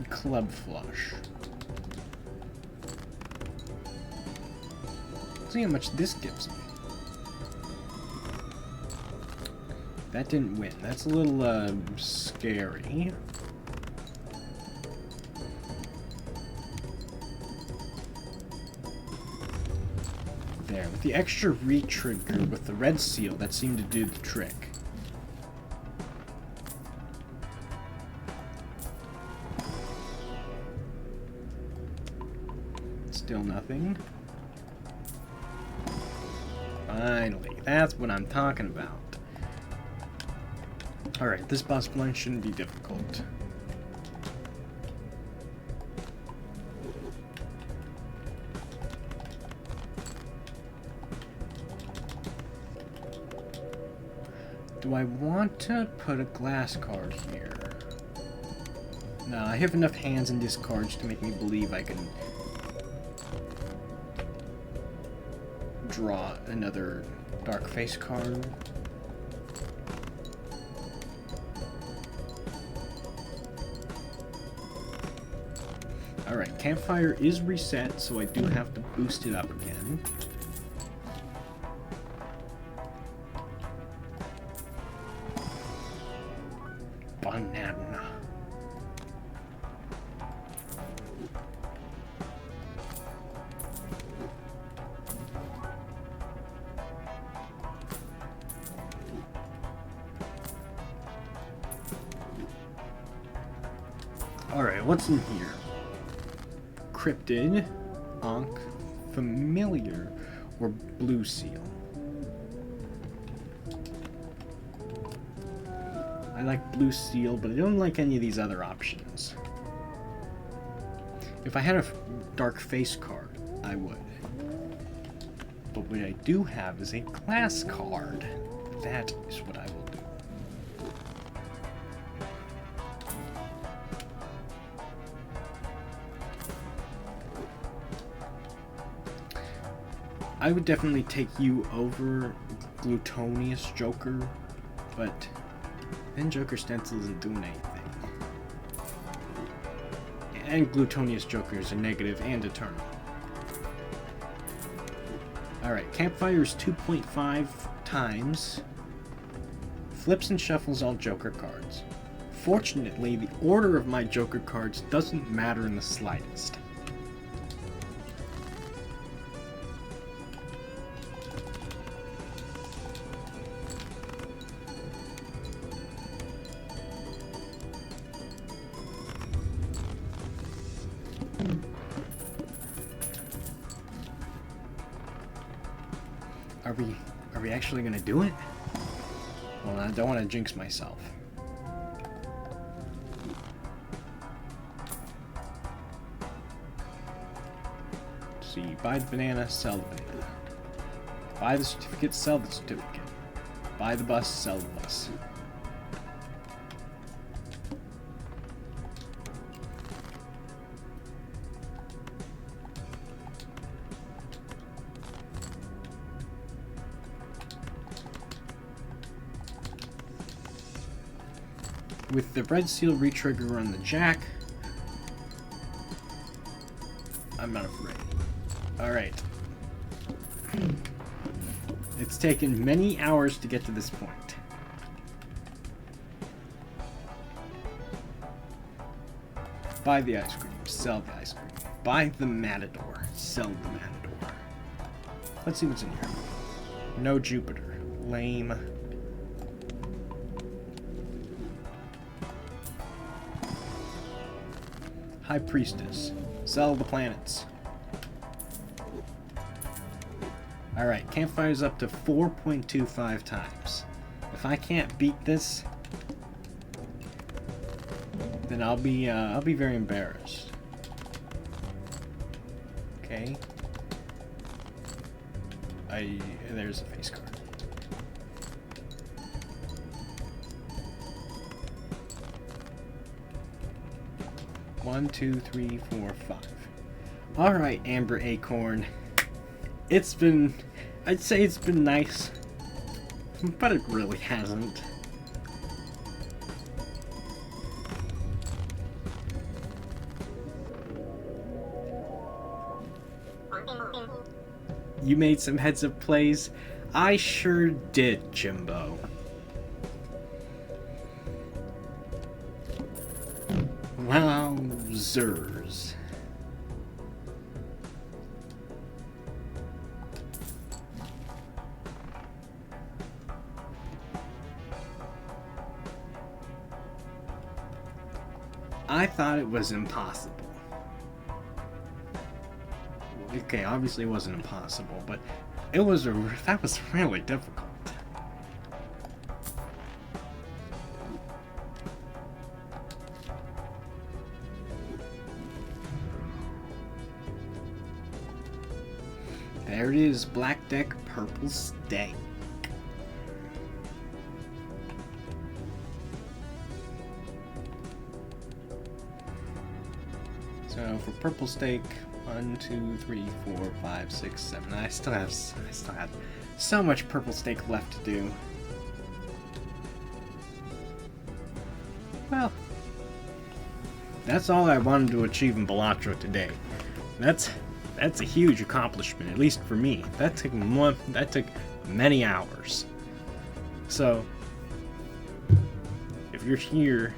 club flush. See how much this gives me. That didn't win. That's a little, scary. There. With the extra re-trigger with the red seal, that seemed to do the trick. Still nothing. Finally. That's what I'm talking about. Alright, this boss blind shouldn't be difficult. Do I want to put a glass card here? No, I have enough hands and discards to make me believe I can draw another dark face card. Alright, campfire is reset, so I do have to boost it up again. Banana. Alright, what's in here? Cryptid, Ankh, Familiar, or Blue Seal. I like Blue Seal, but I don't like any of these other options. If I had a dark face card, I would. But what I do have is a glass card. That is what I will do. I would definitely take you over Glutonious Joker, but then Joker Stencil isn't doing anything. And Glutonious Joker is a negative and eternal. Alright, Campfire is 2.5 times. Flips and shuffles all Joker cards. Fortunately, the order of my Joker cards doesn't matter in the slightest. Are we actually gonna do it? Well, I don't want to jinx myself. See, buy the banana, sell the banana. Buy the certificate, sell the certificate. Buy the bus, sell the bus. With the red seal retrigger on the jack, I'm not afraid. Alright. It's taken many hours to get to this point. Buy the ice cream, sell the ice cream. Buy the matador, sell the matador. Let's see what's in here. No Jupiter. Lame. High Priestess. Sell the planets. Alright, Campfire's up to 4.25 times. If I can't beat this, then I'll be very embarrassed. Okay. There's a face card. One, 2, 3, 4, 5. Alright, Amber Acorn. It's been... I'd say it's been nice. But it really hasn't. You made some heads-up plays? I sure did, Jimbo. Wowzers. I thought it was impossible. Okay, obviously it wasn't impossible, but that was really difficult. There it is, black deck, purple stake. So for purple stake, 1, 2, 3, 4, 5, 6, 7. I still have so much purple stake left to do. Well, that's all I wanted to achieve in Balatro today. That's a huge accomplishment, at least for me. That took many hours. So, if you're here,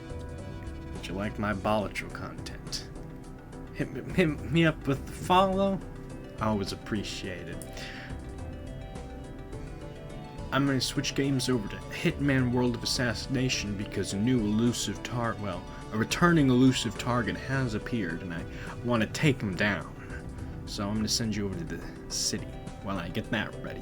that you like my Balatro content, hit me up with the follow. Always appreciated. I'm going to switch games over to Hitman World of Assassination because a returning elusive target has appeared and I want to take him down. So I'm going to send you over to the city while I get that ready.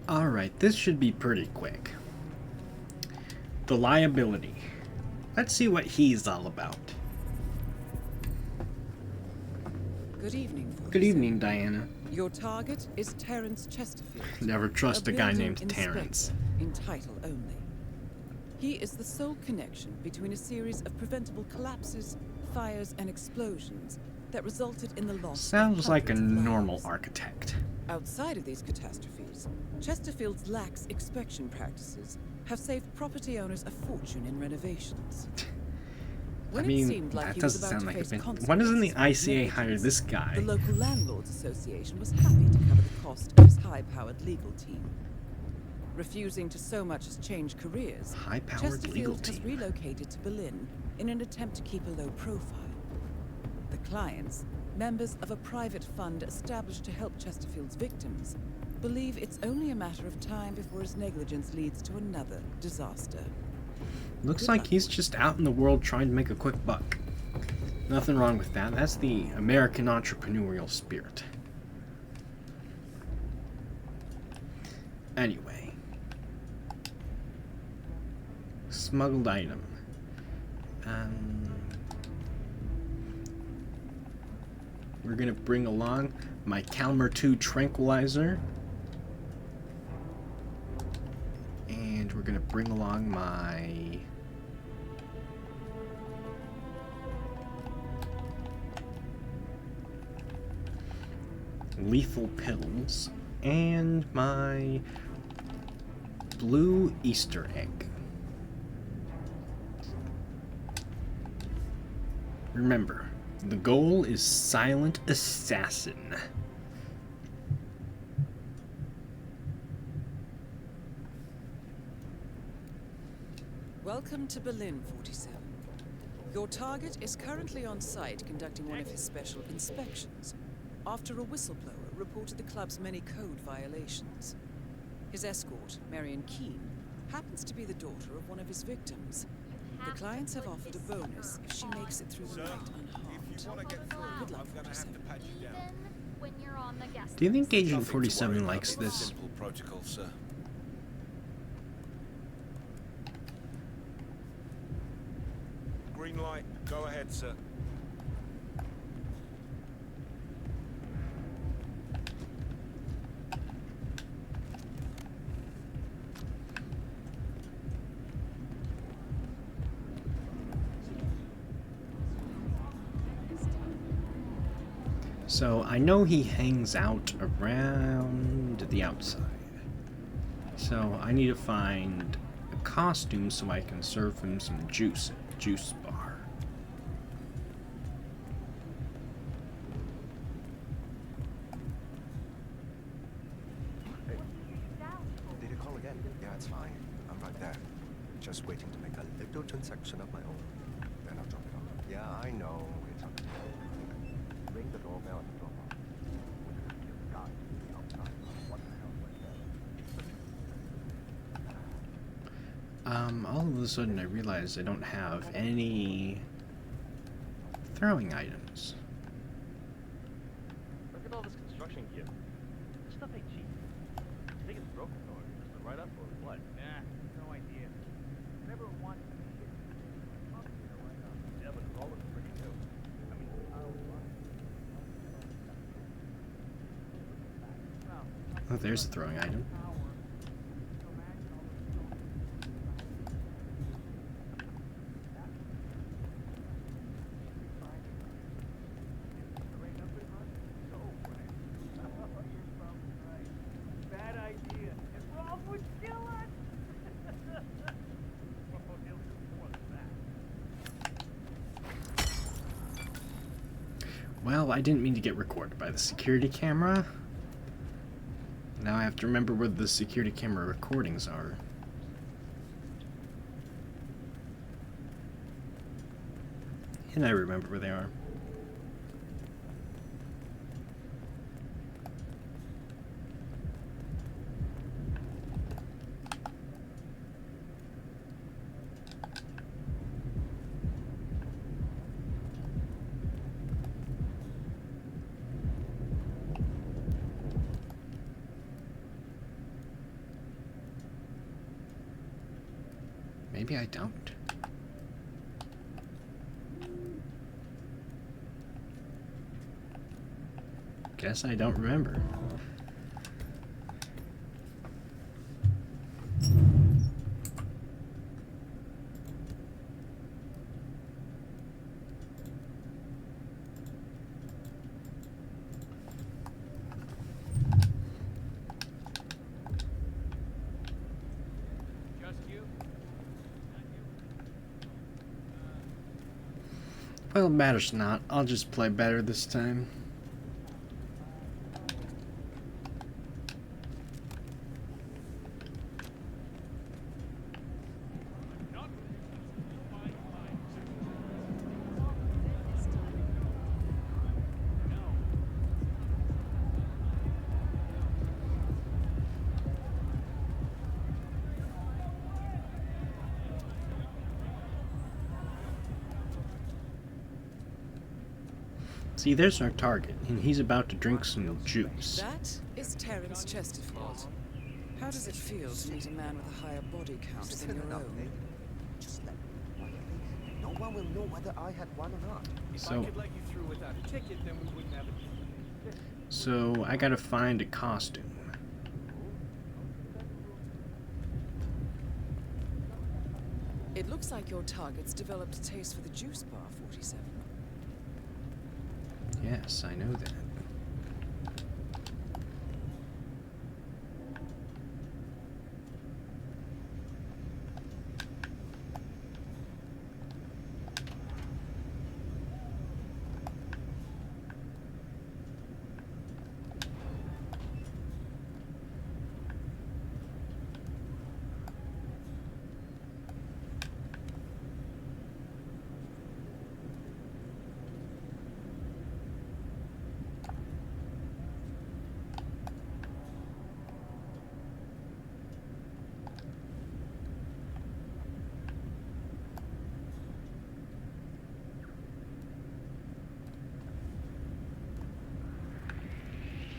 Alright, this should be pretty quick. The liability. Let's see what he's all about. Good evening. Good evening, Diana. Your target is Terence Chesterfield. Never trust a guy named Terence. In title only. He is the sole connection between a series of preventable collapses, fires, and explosions that resulted in the loss. Sounds like a normal architect. Outside of these catastrophes, Chesterfield's lax inspection practices have saved property owners a fortune in renovations. When I it mean, seemed like that he was doesn't about sound to like a face bit. Why consequences doesn't the for his ICA hire negligence, this guy? the local landlords association was happy to cover the cost of his high-powered legal team. Refusing to so much as change careers, High-powered legal Chesterfield has team. relocated to Berlin in an attempt to keep a low profile. The clients, members of a private fund established to help Chesterfield's victims, believe it's only a matter of time before his negligence leads to another disaster. Looks Good like luck, he's 47. just out in the world trying to make a quick buck. Nothing wrong with that. That's the American entrepreneurial spirit. Anyway. Smuggled item. We're gonna bring along my Calmer 2 tranquilizer. And we're gonna bring along my lethal pills and my blue Easter egg. Remember, the goal is silent assassin. Welcome to Berlin, 47. Your target is currently on site conducting one of his special inspections after a whistleblower reported the club's many code violations. His escort, Marion Keene, happens to be the daughter of one of his victims. The clients have offered a bonus if she makes it through the night unharmed. Good luck, 47. When you're on the guest Do you think list. Agent 47 likes this? Simple protocol, sir. Green light. Go ahead, sir. So I know he hangs out around the outside. So I need to find a costume so I can serve him some juice at the juice bar. Did you call again? Yeah, it's fine. I'm right there. Just waiting to make a little transaction of my own. Then I'll drop it off. Yeah, I know. It's on the table. Ring the doorbell and drop off. What the hell was that? All of a sudden I realize I don't have any throwing items. Look at all this construction gear. This stuff ain't cheap. You think it's broken or just a write-up or what? Nah, no idea. Never wanted to be here. Yeah, but it's always pretty new. I mean, Oh, there's a throwing item. bad idea. And Rob would kill us. Well, I didn't mean to get recorded by the security camera. Now I have to remember where the security camera recordings are. And I remember where they are. Maybe I don't. Guess I don't remember. Just you? Not you? Well, it matters not. I'll just play better this time. See, there's our target, and he's about to drink some juice. That is Terence Chesterfield. How does it feel to meet a man with a higher body count than your own? Just let me quietly. No one will know whether I had one or not. So, let you through without a ticket, then we wouldn't have it. so I gotta find a costume. It looks like your target's developed a taste for the juice bar, 47. Yes, I know that.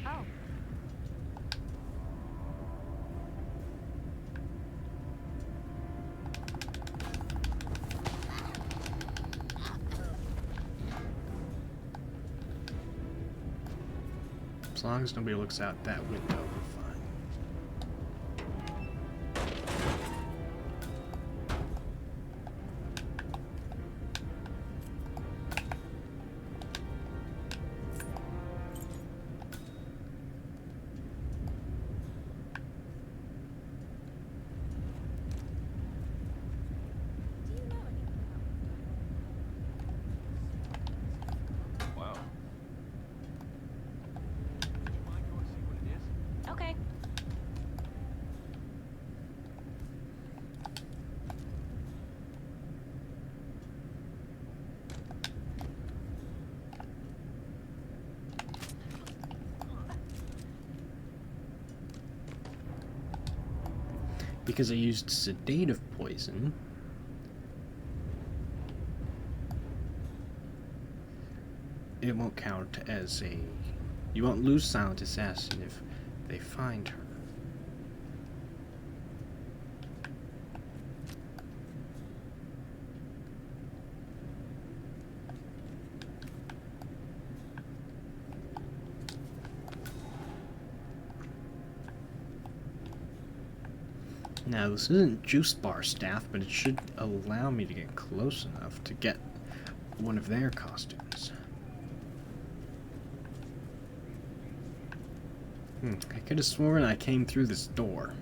Oh, As long as nobody looks out that window, we're fine. do you know anything about Wow. Do you mind going to see what it is? this? Okay. Because I used sedative poison, it won't count as a... You won't lose Silent Assassin if they find her. Now, this isn't juice bar staff, but it should allow me to get close enough to get one of their costumes. I could have sworn I came through this door.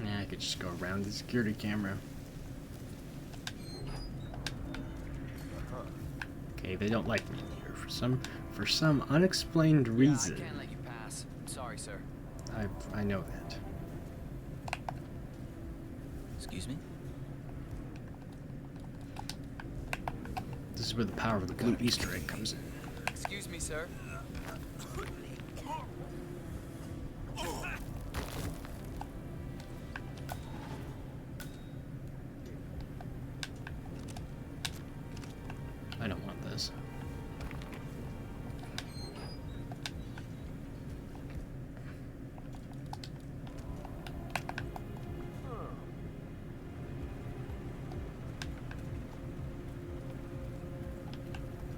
Nah, I could just go around the security camera. Okay, they don't like me in here for some unexplained reason. Yeah, I can't let you pass. Sorry, sir. I know that. Excuse me? This is where the power of the blue Easter egg comes in. Excuse me, sir. is.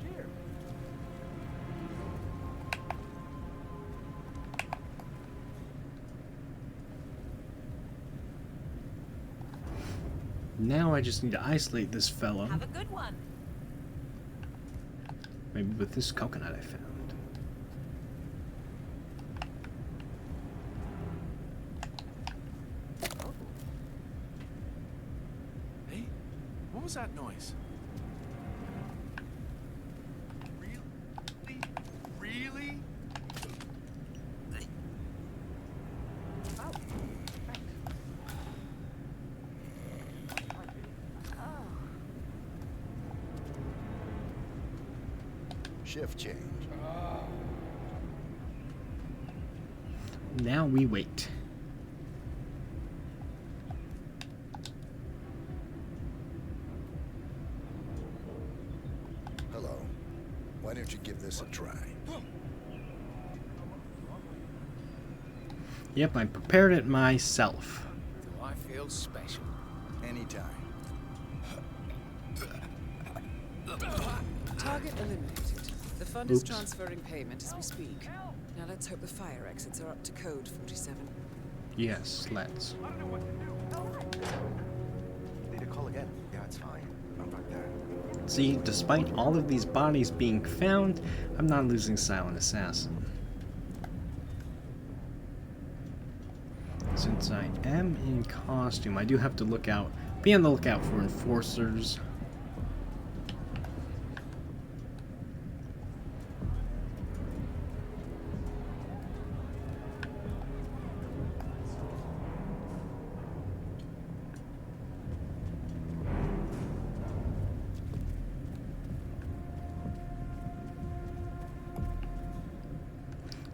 Cheers. Now I just need to isolate this fellow. Have a good one. Maybe with this coconut I found. Hey, what was that noise? Really? Really? Shift change. Now we wait. Hello. Why don't you give this a try? Yep, I prepared it myself. Do I feel special? Anytime. Target eliminated. The fund Oops. is transferring payment as we speak. Now let's hope the fire exits are up to code 47. Yes, let's. Did you call again? Yeah, it's fine. I'm right there. See, despite all of these bodies being found, I'm not losing Silent Assassin. Since I am in costume, I do have to be on the lookout for enforcers.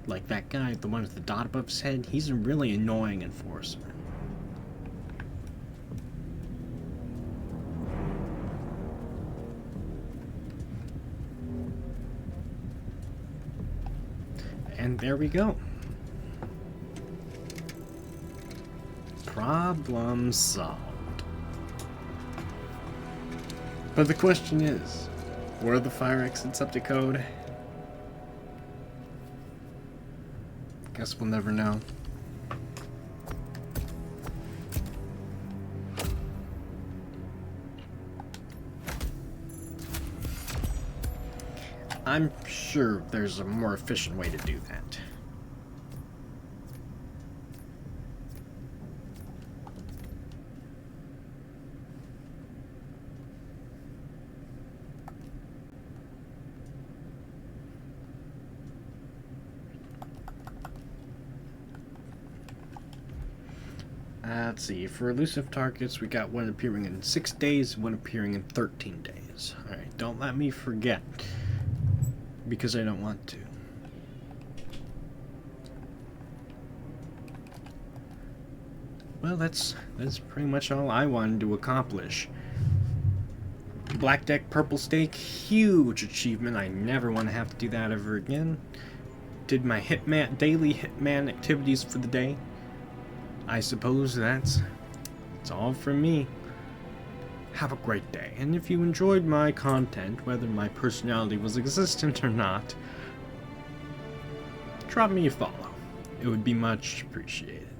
Like that guy, the one with the dot above his head, he's a really annoying enforcer. And there we go. Problem solved. But the question is, were the fire exits up to code? Guess we'll never know. I'm sure there's a more efficient way to do that. Let's see, for elusive targets, we got one appearing in 6 days, one appearing in 13 days. Alright, don't let me forget, because I don't want to. Well, that's pretty much all I wanted to accomplish. Black Deck Purple Stake, huge achievement. I never want to have to do that ever again. Did my daily Hitman activities for the day. I suppose that's all from me. Have a great day, and if you enjoyed my content, whether my personality was existent or not, drop me a follow. It would be much appreciated.